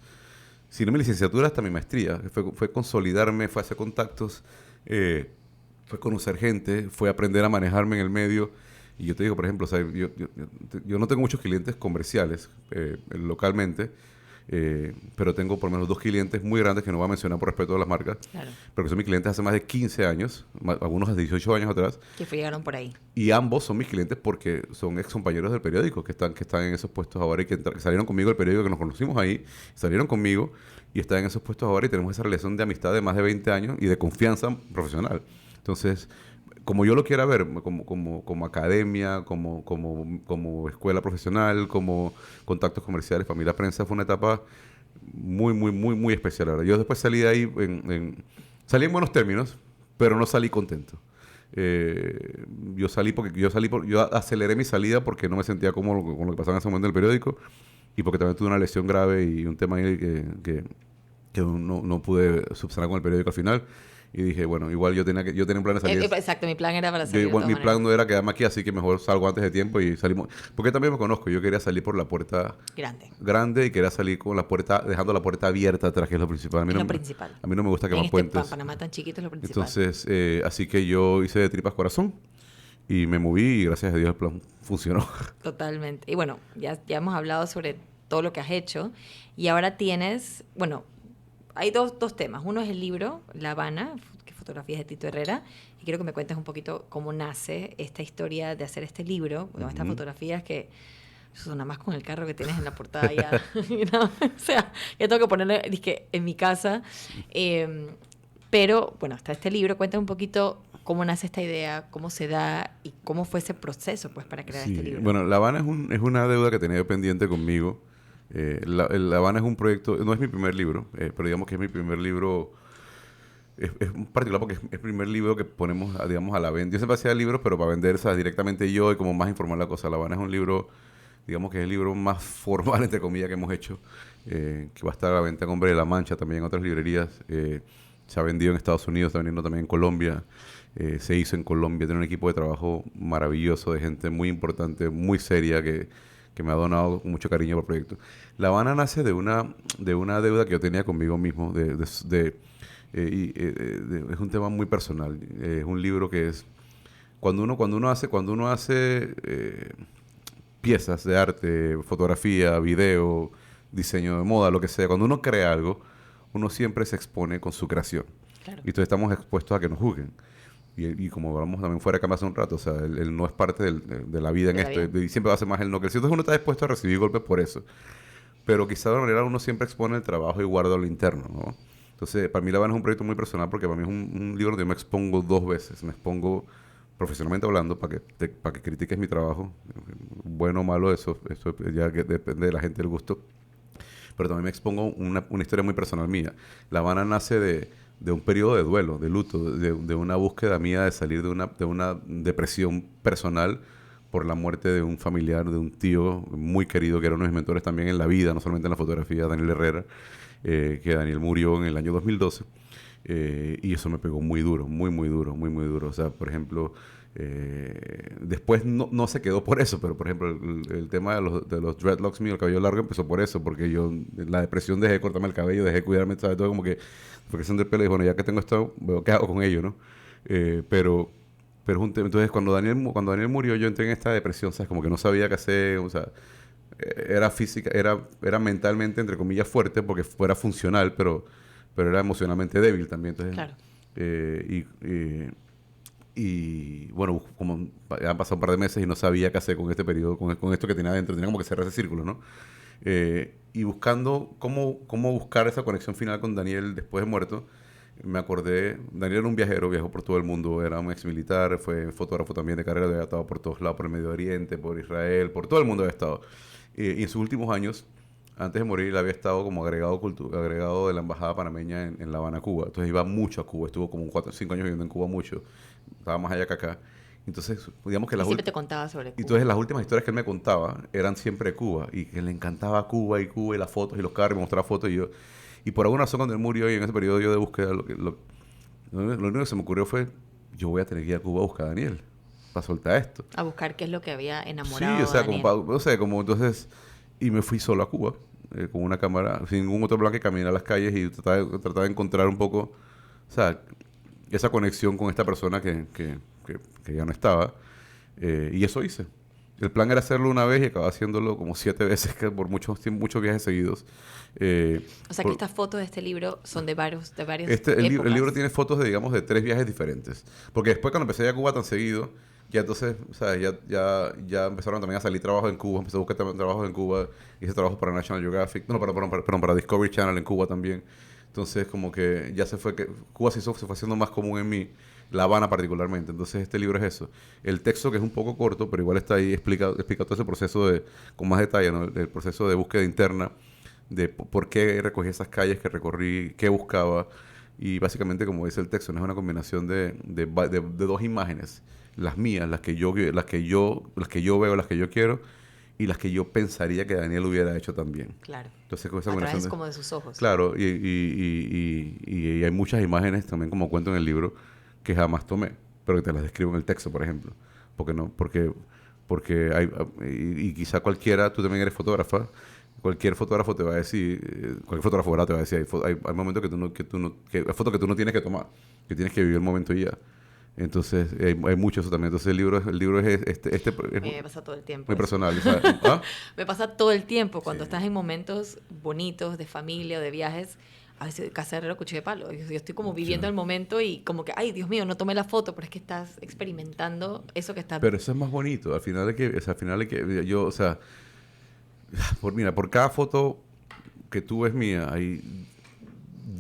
si no mi licenciatura, hasta mi maestría. Fue consolidarme, fue hacer contactos, fue conocer gente, fue aprender a manejarme en el medio. Y yo te digo, por ejemplo, o sea, yo no tengo muchos clientes comerciales localmente, pero tengo por lo menos 2 clientes muy grandes que no voy a mencionar por respeto a las marcas, Claro. pero que son mis clientes hace más de 15 años, algunos hace 18 años atrás. Que llegaron por ahí. Y ambos son mis clientes porque son ex compañeros del periódico que están en esos puestos ahora y que salieron conmigo del periódico, que nos conocimos ahí, salieron conmigo y están en esos puestos ahora y tenemos esa relación de amistad de más de 20 años y de confianza profesional. Entonces, como yo lo quiera ver, como academia, como escuela profesional, como contactos comerciales, para mí la prensa fue una etapa muy, muy, muy, muy especial. Ahora, yo después salí de ahí, salí en buenos términos, pero no salí contento. Yo aceleré mi salida porque no me sentía cómodo con lo que pasaba en ese momento en el periódico y porque también tuve una lesión grave y un tema ahí que no pude subsanar con el periódico al final. Y dije, bueno, igual yo tenía un plan de salir. Exacto, mi plan era para salir. Mi plan no era quedarme aquí, así que mejor salgo antes de tiempo y salimos. Porque también me conozco, yo quería salir por la puerta grande y quería salir con la puerta, dejando la puerta abierta atrás, que es lo principal. A mí no me gusta quemar puentes. Panamá tan chiquito es lo principal. Entonces, así que yo hice de tripas corazón y me moví y gracias a Dios el plan funcionó. Totalmente. Y bueno, ya hemos hablado sobre todo lo que has hecho y ahora tienes, bueno, hay dos temas. Uno es el libro, La Habana, que fotografías de Tito Herrera. Y quiero que me cuentes un poquito cómo nace esta historia de hacer este libro, con estas fotografías que son nada más con el carro que tienes en la portada ya. O sea, ya tengo que ponerle en mi casa. Pero, bueno, está este libro. Cuéntame un poquito cómo nace esta idea, cómo se da y cómo fue ese proceso pues, para crear este libro. Bueno, La Habana es una deuda que tenía pendiente conmigo. La Habana es un proyecto, no es mi primer libro, pero digamos que es mi primer libro, es particular porque es el primer libro que ponemos, digamos, a la venta. Yo siempre hacía libros, pero para venderse directamente yo y como más informar la cosa. La Habana es un libro, digamos que es el libro más formal, entre comillas, que hemos hecho, que va a estar a la venta en Hombre de la Mancha, también en otras librerías. Se ha vendido en Estados Unidos, está vendiendo también en Colombia. Se hizo en Colombia, tiene un equipo de trabajo maravilloso, de gente muy importante, muy seria, que me ha donado con mucho cariño por el proyecto. La Habana nace de una deuda que yo tenía conmigo mismo. Es un tema muy personal. Es un libro que es... Cuando uno hace piezas de arte, fotografía, video, diseño de moda, lo que sea, cuando uno crea algo, uno siempre se expone con su creación. Claro. Y entonces estamos expuestos a que nos juzguen. Y como hablamos también fuera de cámara hace un rato, o sea, el no es parte de la vida en esto. Y siempre va a ser más el no que el sí. Entonces uno está dispuesto a recibir golpes por eso. Pero quizá de alguna manera uno siempre expone el trabajo y guarda lo interno, ¿no? Entonces, para mí La Habana es un proyecto muy personal porque para mí es un libro donde yo me expongo 2 veces. Me expongo profesionalmente hablando para que critiques mi trabajo. Bueno o malo, eso ya que depende de la gente, del gusto. pero también me expongo una historia muy personal mía. La Habana nace de un periodo de duelo, de luto, de una búsqueda mía de salir de una depresión personal por la muerte de un familiar, de un tío muy querido, que era uno de mis mentores también en la vida, no solamente en la fotografía, Daniel Herrera, que Daniel murió en el año 2012. Y eso me pegó muy duro, muy duro, muy duro. O sea, por ejemplo, después no se quedó por eso, pero por ejemplo, el tema de los dreadlocks míos, el cabello largo, empezó por eso, porque yo, la depresión, dejé de cortarme el cabello, dejé de cuidarme, ¿sabes? Todo como que fue creciendo el pelo y bueno, ya que tengo esto, veo qué hago con ello, ¿no? Pero es un tema. Entonces, cuando Daniel murió, yo entré en esta depresión, ¿sabes? Como que no sabía qué hacer, o sea, era física, era mentalmente, entre comillas, fuerte, porque fuera funcional, pero era emocionalmente débil también. Entonces, Claro. Y bueno, como han pasado un par de meses y no sabía qué hacer con este periodo, con esto que tenía adentro, tenía como que cerrar ese círculo, ¿no? Y buscando cómo buscar esa conexión final con Daniel después de muerto, me acordé. Daniel era un viajero, viajó por todo el mundo, era un ex militar, fue fotógrafo también de carrera, había estado por todos lados, por el Medio Oriente, por Israel, por todo el mundo había estado. Y en sus últimos años, antes de morir, él había estado como agregado de la embajada panameña en La Habana, Cuba. Entonces iba mucho a Cuba, estuvo como 4 o 5 años viviendo en Cuba mucho, estaba más allá que acá. Entonces, digamos que Y siempre te contaba sobre y Cuba. entonces las últimas historias que él me contaba eran siempre de Cuba, y que le encantaba Cuba y las fotos y los carros, y me mostraba fotos, y por alguna razón cuando él murió y en ese periodo yo de búsqueda, lo único que se me ocurrió fue, yo voy a tener que ir a Cuba a buscar a Daniel, para soltar esto. A buscar qué es lo que había Sí, enamorado o a sea, Daniel. o sea, como entonces, y me fui solo a Cuba, con una cámara, sin ningún otro plan que caminar a las calles y tratar de encontrar un poco, o sea, esa conexión con esta persona que ya no estaba. Y eso hice. El plan era hacerlo una vez y acababa haciéndolo como 7 veces, que por muchos viajes seguidos. O sea que estas fotos de este libro son de varias El libro épocas. tiene fotos de, digamos, de 3 viajes diferentes. Porque después cuando empecé a ir a Cuba tan seguido, ya entonces, o sea, ya empezaron también a salir trabajos en Cuba, empecé a buscar trabajos en Cuba, hice trabajos para National Geographic, no, para Discovery Channel en Cuba también. Entonces, como que ya Cuba se fue haciendo más común en mí, La Habana particularmente. Entonces, este libro es eso. El texto, que es un poco corto, pero igual está ahí, explica todo ese proceso con más detalle, ¿no? El proceso de búsqueda interna, de por qué recogí esas calles que recorrí, qué buscaba. Y básicamente, como dice el texto, no es una combinación de 2 imágenes. Las mías, las que yo veo, las que yo quiero, y las que yo pensaría que Daniel hubiera hecho también. Claro. Entonces, con esa A combinación través como de sus ojos. Claro, y hay muchas imágenes también, como cuento en el libro, que jamás tomé, pero que te las describo en el texto, por ejemplo. Porque y quizá cualquiera, tú también eres fotógrafa, cualquier fotógrafo te va a decir, cualquier fotógrafo, ¿verdad? Te va a decir, hay momentos hay fotos que tú no tienes que tomar, que tienes que vivir el momento y ya. Entonces, hay mucho eso también. Entonces, el libro es Me pasa todo el tiempo muy eso. personal. ¿Sabes? ¿Ah? Me pasa todo el tiempo cuando Sí. estás en momentos bonitos de familia o de viajes. A veces casa de herrero, cuchillo de palo. Yo estoy como viviendo Sí. el momento y como que, ay, Dios mío, no tomé la foto, pero es que estás experimentando eso que está... Pero eso es más bonito. Al final hay que, yo, o sea, mira, por cada foto que tú ves mía, hay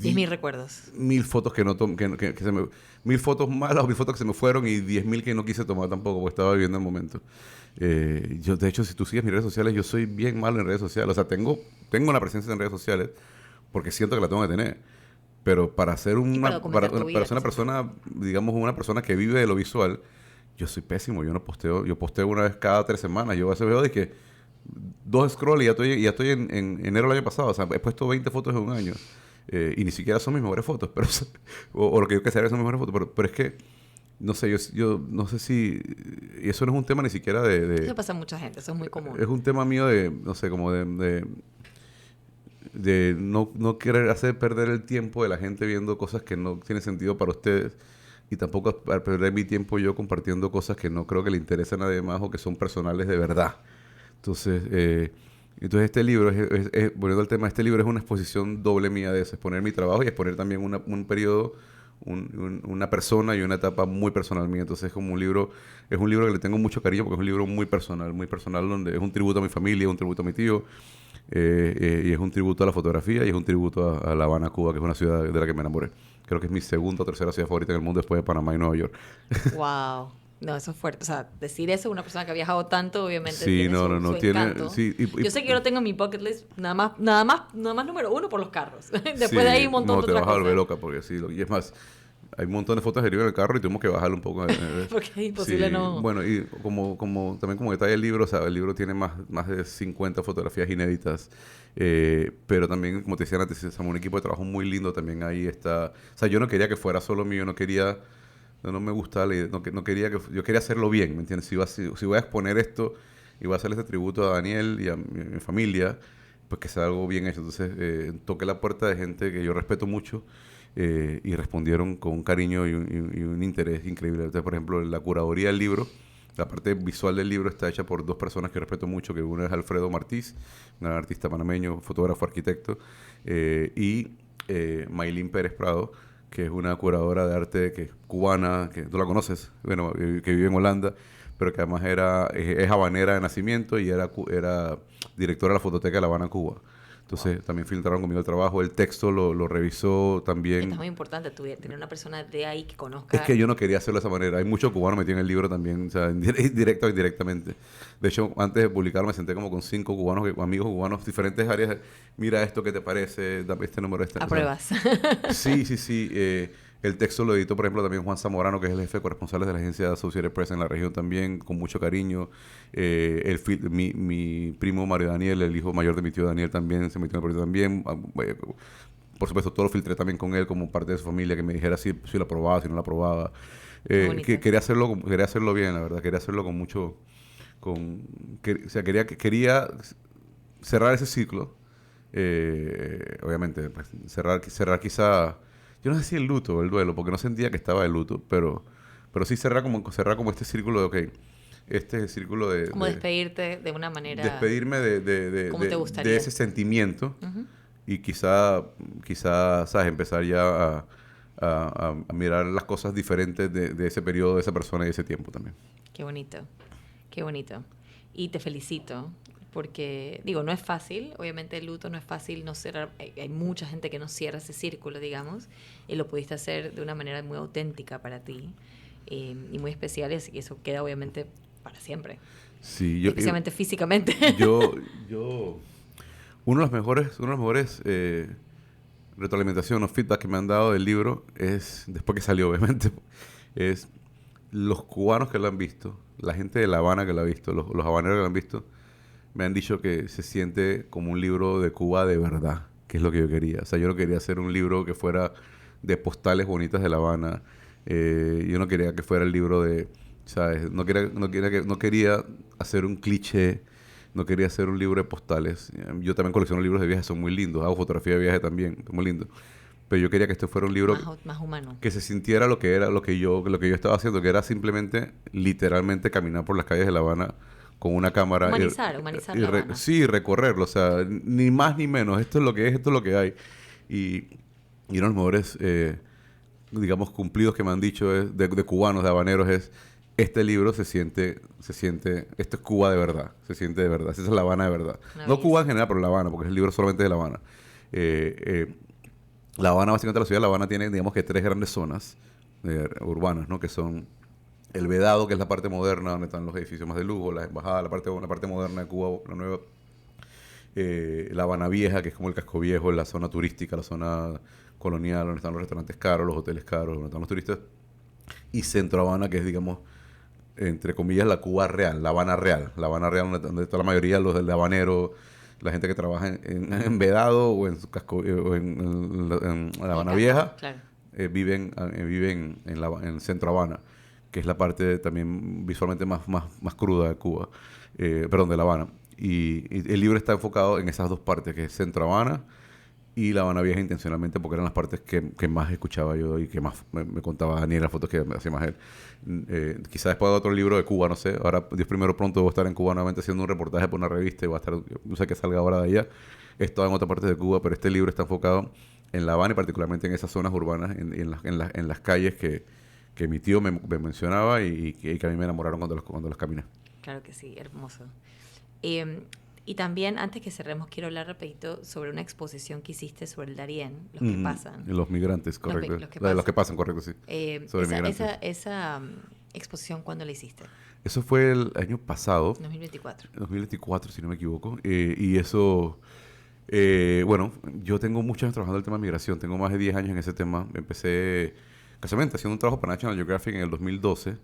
10.000 recuerdos. 1000 fotos que no tom- que se me, 1000 fotos malas o 1000 fotos que se me fueron, y 10.000 que no quise tomar tampoco porque estaba viviendo el momento. Yo, de hecho, si tú sigues mis redes sociales, yo soy bien malo en redes sociales. O sea, tengo una presencia en redes sociales porque siento que la tengo que tener. Pero para ser documentar tu vida, para ser una persona, digamos, una persona que vive de lo visual, yo soy pésimo. Yo posteo una vez cada 3 semanas. Yo a veces veo de que 2 scroll y ya estoy en enero del año pasado. O sea, he puesto 20 fotos en un año. Y ni siquiera son mis mejores fotos, pero o lo que yo quisiera son mis mejores fotos. Pero es que, no sé, yo no sé si... Y eso no es un tema ni siquiera Eso pasa a mucha gente, eso es muy común. es un tema mío de, no sé, como de no querer hacer perder el tiempo de la gente viendo cosas que no tienen sentido para ustedes, y tampoco perder mi tiempo yo compartiendo cosas que no creo que le interesen a nadie más o que son personales de verdad. Entonces este libro, volviendo al tema, este libro es una exposición doble mía de eso, exponer mi trabajo y exponer también un periodo, una persona y una etapa muy personal mía. Entonces es como es un libro que le tengo mucho cariño porque es un libro muy personal, donde es un tributo a mi familia, un tributo a mi tío, y es un tributo a la fotografía y es un tributo a La Habana, Cuba, que es una ciudad de la que me enamoré. Creo que es mi segunda o tercera ciudad favorita en el mundo después de Panamá y Nueva York. Wow. No, eso es fuerte. O sea, decir eso a una persona que ha viajado tanto, obviamente, Sí, tiene no, su, no, no, su tiene... encanto. Sí, Yo sé que yo lo tengo en mi bucket list, nada más número uno por los carros. Después sí, de ahí un montón no, de te otras vas a volver cosas. loca porque sí. Y es más, hay un montón de fotos de Jerry en el carro y tuvimos que bajarlo un poco. Porque es imposible Sí, no... bueno, y también como detalle el libro, o sea, el libro tiene más de 50 fotografías inéditas, pero también, como te decía antes, es un equipo de trabajo muy lindo, también ahí está, o sea, yo no quería que fuera solo mío, no quería, no me gustaba la idea, no quería yo quería hacerlo bien, ¿me entiendes? Si voy a exponer esto y voy a hacerle este tributo a Daniel y a mi familia, pues que sea algo bien hecho. Entonces, toqué la puerta de gente que yo respeto mucho, y respondieron con un cariño y un interés increíble. Entonces, por ejemplo, la curaduría del libro, la parte visual del libro está hecha por dos personas que respeto mucho, que uno es Alfredo Martís, un artista panameño, fotógrafo, arquitecto, y Maylin Pérez Prado, que es una curadora de arte que es cubana, que tú la conoces, bueno, que vive en Holanda, pero que además es habanera de nacimiento y era directora de la Fototeca de La Habana, Cuba. Entonces también filtraron conmigo el trabajo, el texto lo revisó Esto es también. muy importante, tener una persona de ahí que Es conozca. que yo no quería hacerlo de esa manera. Hay muchos cubanos metidos en el libro también, o sea, directo o indirectamente. De hecho, antes de publicarlo me senté como con 5 cubanos, amigos cubanos, diferentes áreas. Mira esto, ¿qué te parece? Dame este número, este. O sea, Apruebas. sí, sí, sí. El texto lo editó, por ejemplo, también Juan Zamorano, que es el jefe de corresponsales de la agencia Associated Press en la región también, con mucho cariño. Mi primo Mario Daniel, el hijo mayor de mi tío Daniel, también se metió en el proyecto también. Por supuesto, todo lo filtré también con él como parte de su familia, que me dijera si lo aprobaba, si no lo aprobaba. Qué bonito. Quería hacerlo bien, la verdad. Quería hacerlo con mucho... o sea, quería cerrar ese ciclo. Obviamente, pues, cerrar quizá... Yo no sé si el luto o el duelo, porque no sentía que estaba de luto, pero sí cerrar como este círculo de, ok, este es el círculo Como despedirte de una manera despedirme como te de gustaría. ese sentimiento Ujú. y quizá, ¿sabes? Empezar ya a mirar las cosas diferentes de ese periodo, de esa persona y de ese tiempo también. Qué bonito, qué bonito. Y te felicito, porque, digo, no es fácil, obviamente el luto no es fácil, no cerrar, hay mucha gente que no cierra ese círculo, digamos, y lo pudiste hacer de una manera muy auténtica para ti, y muy especial, y así que eso queda obviamente para siempre, Sí, especialmente físicamente. yo, yo, uno de los mejores retroalimentación o feedback que me han dado del libro es, después que salió obviamente, es los cubanos que lo han visto, la gente de La Habana que lo ha visto, los habaneros que lo han visto, me han dicho que se siente como un libro de Cuba de verdad, que es lo que yo quería. O sea, yo no quería hacer un libro que fuera de postales bonitas de La Habana. Yo no quería que fuera el libro de, ¿sabes? No quería hacer un cliché, no quería hacer un libro de postales. Yo también colecciono libros de viajes, son muy lindos. Hago fotografía de viaje también, son muy lindos. Pero yo quería que este fuera un libro Más humano. que se sintiera lo que era, lo que yo estaba haciendo, que era simplemente, literalmente caminar por las calles de La Habana con una cámara Humanizar La Habana. sí, recorrerlo, o sea, ni más ni menos, esto es lo que es, esto es lo que hay. Y, y uno de los mejores, digamos, cumplidos que me han dicho de cubanos, de habaneros, este libro esto es Cuba de verdad, se siente de verdad, esa es La Habana de verdad. Una No Cuba belleza. en general, pero La Habana, porque el libro solamente de La Habana. Eh, eh, La Habana, básicamente la ciudad de La Habana tiene, digamos que 3 grandes zonas urbanas, ¿no? Que son el Vedado, que es la parte moderna, donde están los edificios más de lujo, la embajada, la parte moderna de Cuba, la nueva. La Habana Vieja, que es como el casco viejo, la zona turística, la zona colonial, donde están los restaurantes caros, los hoteles caros, donde están los turistas. Y Centro Habana, que es, digamos, entre comillas, la Cuba real, la Habana real. La Habana real, donde está la mayoría de los del habanero, la gente que trabaja en Vedado o en, su casco, o en la El Habana casco, Vieja, claro. viven en Centro Habana, que es la parte también visualmente más cruda de Cuba, perdón, de La Habana. Y el libro está enfocado en esas dos partes, que es Centro Habana y La Habana Vieja intencionalmente, porque eran las partes que más escuchaba yo y que más me contaba Daniel, las fotos que me hacía más él. Quizás después de otro libro de Cuba, no sé. Ahora, Dios primero, pronto voy a estar en Cuba nuevamente haciendo un reportaje por una revista y voy a estar, no sé qué salga ahora de allá. He estado en otra parte de Cuba, pero este libro está enfocado en La Habana y particularmente en esas zonas urbanas, en las calles que mi tío me mencionaba y que a mí me enamoraron cuando las caminé. Claro que sí, hermoso. Eh, y también, antes que cerremos, quiero hablar rapidito sobre una exposición que hiciste sobre el Darién, los que Ujú. pasan. Los migrantes, correcto. Los que La de los que pasan. pasan, correcto, sí. Eh, Sobre esa, migrantes. esa, esa, exposición cuándo la hiciste? Eso fue el año pasado, 2024. 2024, si no me equivoco. Y eso, bueno, yo tengo muchos años trabajando en el tema de migración. Tengo más de 10 años en ese tema. Empecé casualmente haciendo un trabajo para National Geographic en el 2012.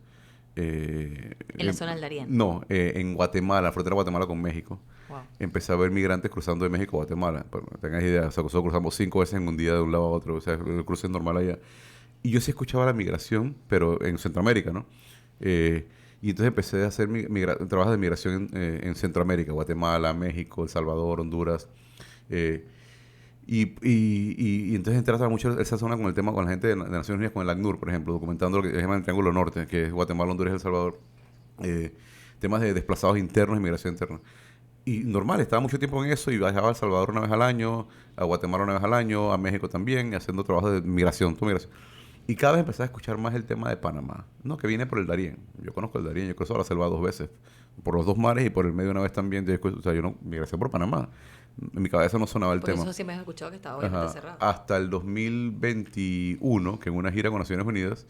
¿En la zona del Darién? No, en Guatemala, frontera de Guatemala con México. Wow. Empecé a ver migrantes cruzando de México a Guatemala. Para que tengas idea, o sea, nosotros cruzamos 5 veces en un día de un lado a otro. O sea, el cruce es normal allá. Y yo sí escuchaba la migración, pero en Centroamérica, ¿no? Y entonces empecé a hacer trabajos de migración en Centroamérica, Guatemala, México, El Salvador, Honduras. eh, y entonces entraba mucho esa zona con el tema con la gente de Naciones Unidas, con el ACNUR, por ejemplo, documentando lo que se llama el Triángulo Norte, que es Guatemala, Honduras y El Salvador. Temas de desplazados internos y migración interna. Y normal, estaba mucho tiempo en eso y viajaba a El Salvador una vez al año, a Guatemala una vez al año, a México también, haciendo trabajos de migración, todo migración. Y cada vez empecé a escuchar más el tema de Panamá, ¿no? Que viene por el Darién. Yo conozco el Darién, yo cruzo la selva 2 veces, por los 2 mares y por el medio una vez también. O sea, yo no migración por Panamá. En mi cabeza no sonaba el Por tema. eso siempre has escuchado que estaba obviamente cerrado. Hasta el 2021, que en una gira con Naciones Unidas,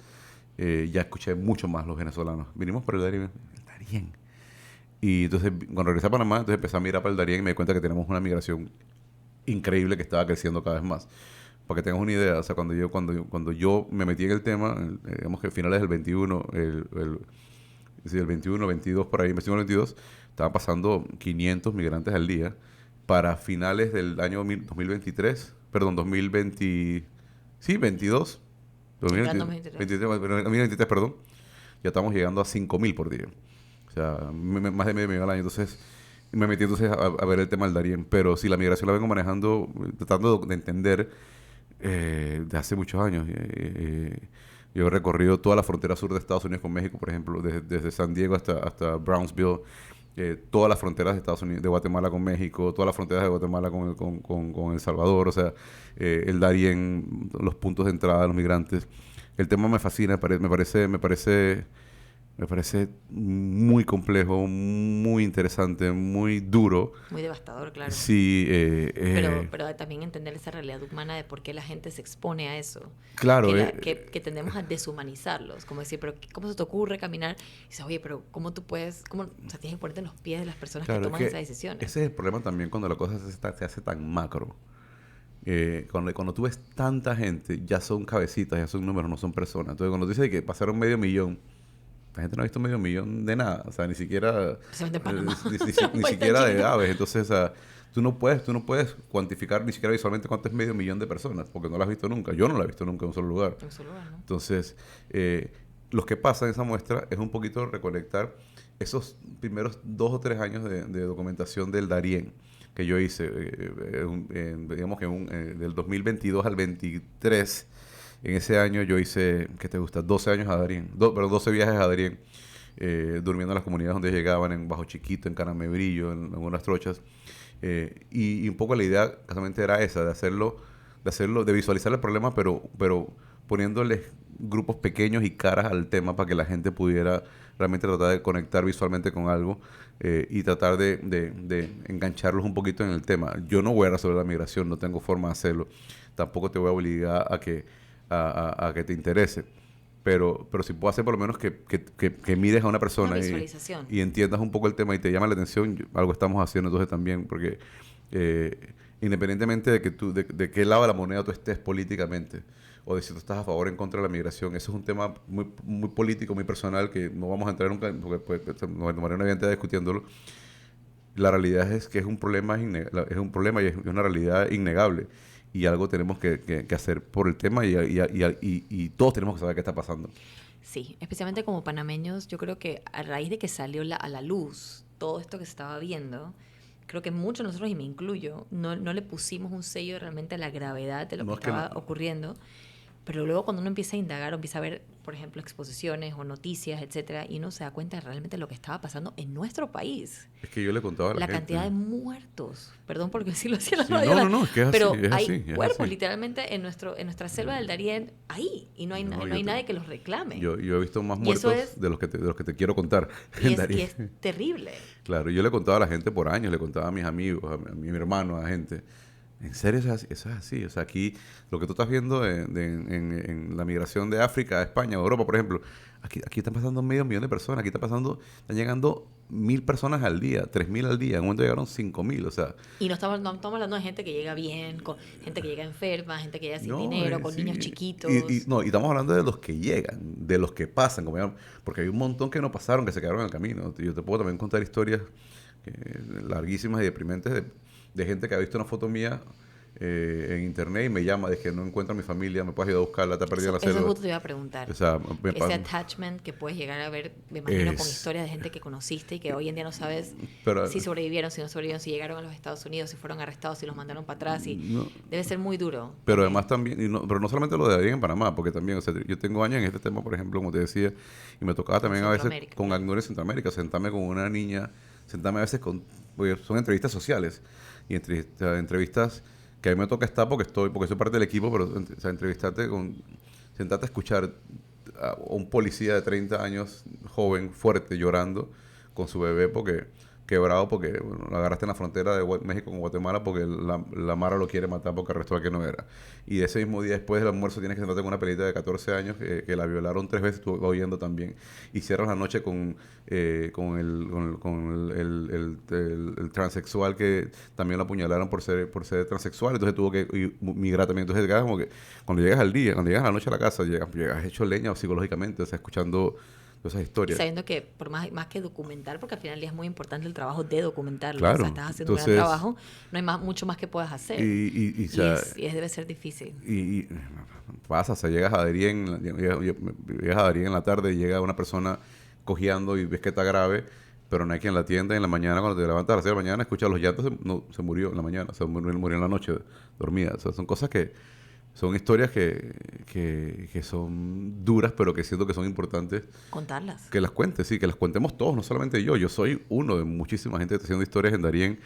ya escuché mucho más los venezolanos. Vinimos por el Darién. El Darién. Y entonces, cuando regresé a Panamá, entonces empecé a mirar para el Darién y me di cuenta que tenemos una migración increíble que estaba creciendo cada vez más. Para que tengas una idea, o sea, cuando yo me metí en el tema, digamos que a finales del 21, sí, el 21, 22, por ahí, me estoy en el 22, estaban pasando 500 migrantes al día. Para finales del año 2023, perdón, 2020, sí, 22, 2023, 2023, perdón, ya estamos llegando a 5.000 por día. O sea, más de medio millón al año. Entonces, me metí entonces a ver el tema del Darién. Pero sí, la migración la vengo manejando, tratando de entender de hace muchos años. Yo he recorrido toda la frontera sur de Estados Unidos con México, por ejemplo, desde San Diego hasta Brownsville, todas las fronteras de Estados Unidos, de Guatemala con México, todas las fronteras de Guatemala con El Salvador, o sea, el Darién, los puntos de entrada de los migrantes. El tema me fascina, me parece muy complejo, muy interesante, muy duro. Muy devastador, claro. Sí, pero también entender esa realidad humana de por qué la gente se expone a eso. claro. Que tendemos a deshumanizarlos. Como decir, pero ¿cómo se te ocurre caminar? Y dices, oye, pero ¿cómo tú puedes? O sea, tienes que ponerte en los pies de las personas que toman esas decisiones. Ese es el problema también cuando la cosa se hace tan macro. Cuando tú ves tanta gente, ya son cabecitas, ya son números, no son personas. Entonces, cuando tú dices que pasaron 500.000, la gente no ha visto 500.000 de nada, o sea, ni siquiera ni siquiera de aves. Entonces, o sea, tú no puedes cuantificar ni siquiera visualmente cuánto es 500.000 de personas, porque no lo has visto nunca. Yo no lo he visto nunca en un solo lugar. En un solo lugar, ¿no? Entonces, lo que pasa en esa muestra es un poquito reconectar esos primeros 2 o 3 años de documentación del Darién que yo hice, digamos que del 2022 al 23. En ese año yo hice, ¿qué te gusta? 12 años a Darién, 12 viajes a Darién, durmiendo en las comunidades donde llegaban, en Bajo Chiquito, en Canamebrillo, en unas trochas. Y un poco la idea justamente era esa, de visualizar el problema, pero poniéndoles grupos pequeños y caras al tema para que la gente pudiera realmente tratar de conectar visualmente con algo y tratar de engancharlos un poquito en el tema. Yo no voy a resolver la migración, no tengo forma de hacerlo. Tampoco te voy a obligar a que te interese. Pero si puedo hacer por lo menos que mires a una persona y entiendas un poco el tema y te llama la atención, algo estamos haciendo entonces también, porque independientemente de qué lado de la moneda tú estés políticamente, o de si tú estás a favor o en contra de la migración, eso es un tema muy, muy político, muy personal, que no vamos a entrar nunca, porque nos tomaré una vida discutiéndolo. La realidad es que es un problema y es una realidad innegable. Y algo tenemos que hacer por el tema y todos tenemos que saber qué está pasando. Sí, especialmente como panameños, yo creo que a raíz de que salió a la luz todo esto que se estaba viendo, creo que muchos de nosotros, y me incluyo, no le pusimos un sello realmente a la gravedad de lo que estaba ocurriendo. Pero luego cuando uno empieza a indagar o empieza a ver, por ejemplo, exposiciones o noticias, etcétera, y uno se da cuenta de realmente lo que estaba pasando en nuestro país. Es que yo le contaba a la gente. La cantidad de muertos. Perdón porque sí lo hacía la radio. No, es que es pero así. Pero hay cuerpos literalmente en nuestra selva del Darién ahí. Y no hay nadie que los reclame. Yo he visto más muertos de los que te quiero contar. Y es terrible. Claro, yo le contaba a la gente por años, le contaba a mis amigos, a mi hermano, a la gente. En serio, eso es así. O sea, aquí lo que tú estás viendo en la migración de África a España o Europa, por ejemplo, aquí están pasando 500.000 de personas. Aquí están llegando 1.000 personas al día, 3.000 al día. En un momento llegaron 5.000. O sea, Y no estamos hablando de gente que llega bien, con gente que llega enferma, gente que llega sin no, dinero, con sí. niños chiquitos. No, y estamos hablando de los que llegan, de los que pasan, porque hay un montón que no pasaron, que se quedaron en el camino. Yo te puedo también contar historias larguísimas y deprimentes de gente que ha visto una foto mía en internet y me llama de que no encuentra a mi familia, me puedes ayudar a buscarla, está perdida en la Eso selva. justo te iba a preguntar. O sea, Ese attachment que puedes llegar a ver, me imagino, con es, historias de gente que conociste y que hoy en día no sabes pero, si sobrevivieron, si no sobrevivieron, si llegaron a los Estados Unidos, si fueron arrestados, si los mandaron para atrás. Y no, debe ser muy duro. pero También. además también, pero no solamente lo de ahí en Panamá, porque también, o sea, yo tengo años en este tema, por ejemplo, como te decía, y me tocaba Con también a veces Centroamérica, con claro. actores de Centroamérica, sentarme con una niña, sentarme a veces porque son entrevistas sociales, y entrevistas que a mí me toca estar porque soy parte del equipo, pero o sea, sentarte a escuchar a un policía de 30 años, joven, fuerte, llorando con su bebé quebrado porque bueno, lo agarraste en la frontera de México con Guatemala porque la Mara lo quiere matar porque arrestó a que no era. Y ese mismo día después del almuerzo tienes que sentarte con una pelita de 14 años que la violaron 3 veces, tú oyendo también. Y cierras la noche con el transexual que también lo apuñalaron por ser transexual, entonces tuvo que migrar también. Entonces, como que cuando llegas cuando llegas a la noche a la casa, llegas hecho leña psicológicamente, o sea, escuchando esas Y historias. sabiendo que por más que documentar, porque al final es muy importante el trabajo de documentarlo, o sea, Claro, estás haciendo un gran entonces, trabajo, no hay mucho más que puedas y, hacer. y, o sea, Debe ser difícil. y pasa, o sea, llegas a Darien en la tarde y llega una persona cojeando y ves que está grave, pero no hay quien la atienda. Y en la mañana, cuando te levantas a las 6 de la mañana, escuchas los llantos, se murió en la mañana, murió en la noche, dormida. O sea, son cosas son historias que son duras, pero que siento que son importantes Contarlas. que las cuentes, sí, que las cuentemos todos, no solamente yo. Yo soy uno de muchísima gente que está haciendo historias en Darién,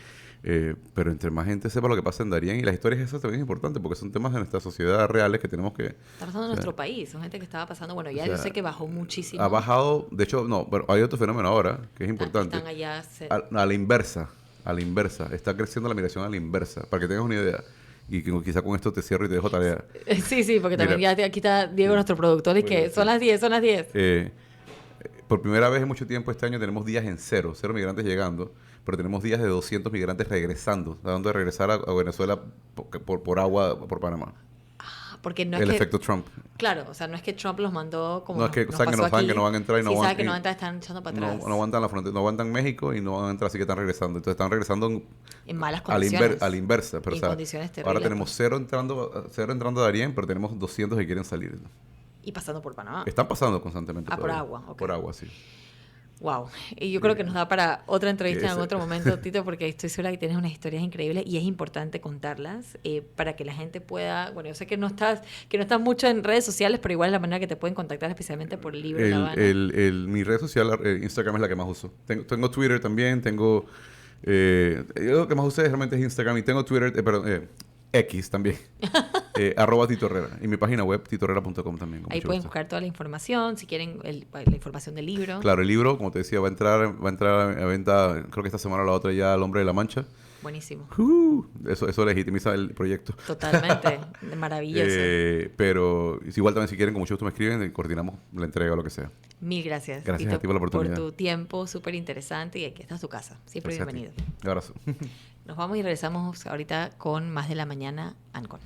pero entre más gente sepa lo que pasa en Darién, y las historias esas también es importante porque son temas de nuestra sociedad reales que tenemos que... Está pasando en nuestro país, son gente que estaba pasando, bueno, ya O yo sea, sé que bajó muchísimo. ha bajado, de hecho, no, pero hay otro fenómeno ahora que es importante. Están allá. A la inversa, está creciendo la migración a la inversa, para que tengas una idea. Y quizá con esto te cierro y te dejo tarea. Sí, porque Mira, también ya aquí está Diego, nuestro productor, y que sí. son las 10, son las 10. Por primera vez en mucho tiempo este año tenemos días en cero migrantes llegando, pero tenemos días de 200 migrantes regresando, tratando de regresar a Venezuela por agua, por Panamá. Porque no es El que, efecto Trump. claro, o sea, no es que Trump los mandó como No es que nos saben pasó aquí. que no van a entrar y no Sí, van saben que no van a entrar, están echando para atrás. no aguantan la frontera, no aguantan México y no van a entrar, así que están regresando. Entonces están regresando En malas a condiciones. la inversa. Pero, En o sea, condiciones ahora terribles. tenemos cero entrando a Darien, pero tenemos 200 que quieren salir. Y pasando por Panamá. Están pasando constantemente. Por todavía. agua, ok. Por agua, sí. Wow. Y yo creo que nos da para otra entrevista en Ese- otro momento, Tito, porque estoy segura que tienes unas historias increíbles y es importante contarlas para que la gente pueda, bueno, yo sé que no estás mucho en redes sociales, pero igual es la manera que te pueden contactar, especialmente por el libro La Habana. Mi red social, Instagram, es la que más uso. Tengo Twitter también, yo lo que más uso realmente es Instagram y tengo Twitter, perdón, X también. @Tito Herrera. Y mi página web, titoherrera.com también. Ahí pueden buscar toda la información, si quieren la información del libro. Claro, el libro, como te decía, va a entrar a venta, creo que esta semana o la otra ya, El Hombre de la Mancha. Buenísimo. Eso legitimiza el proyecto. Totalmente. Maravilloso. Pero igual también si quieren, con mucho gusto me escriben y coordinamos la entrega o lo que sea. Mil gracias. Gracias Tito, a ti por la oportunidad. Por tu tiempo, súper interesante y aquí está tu casa. Siempre Gracias a ti. bienvenido. Un abrazo. Nos vamos y regresamos ahorita con Más de la Mañana, Ancon.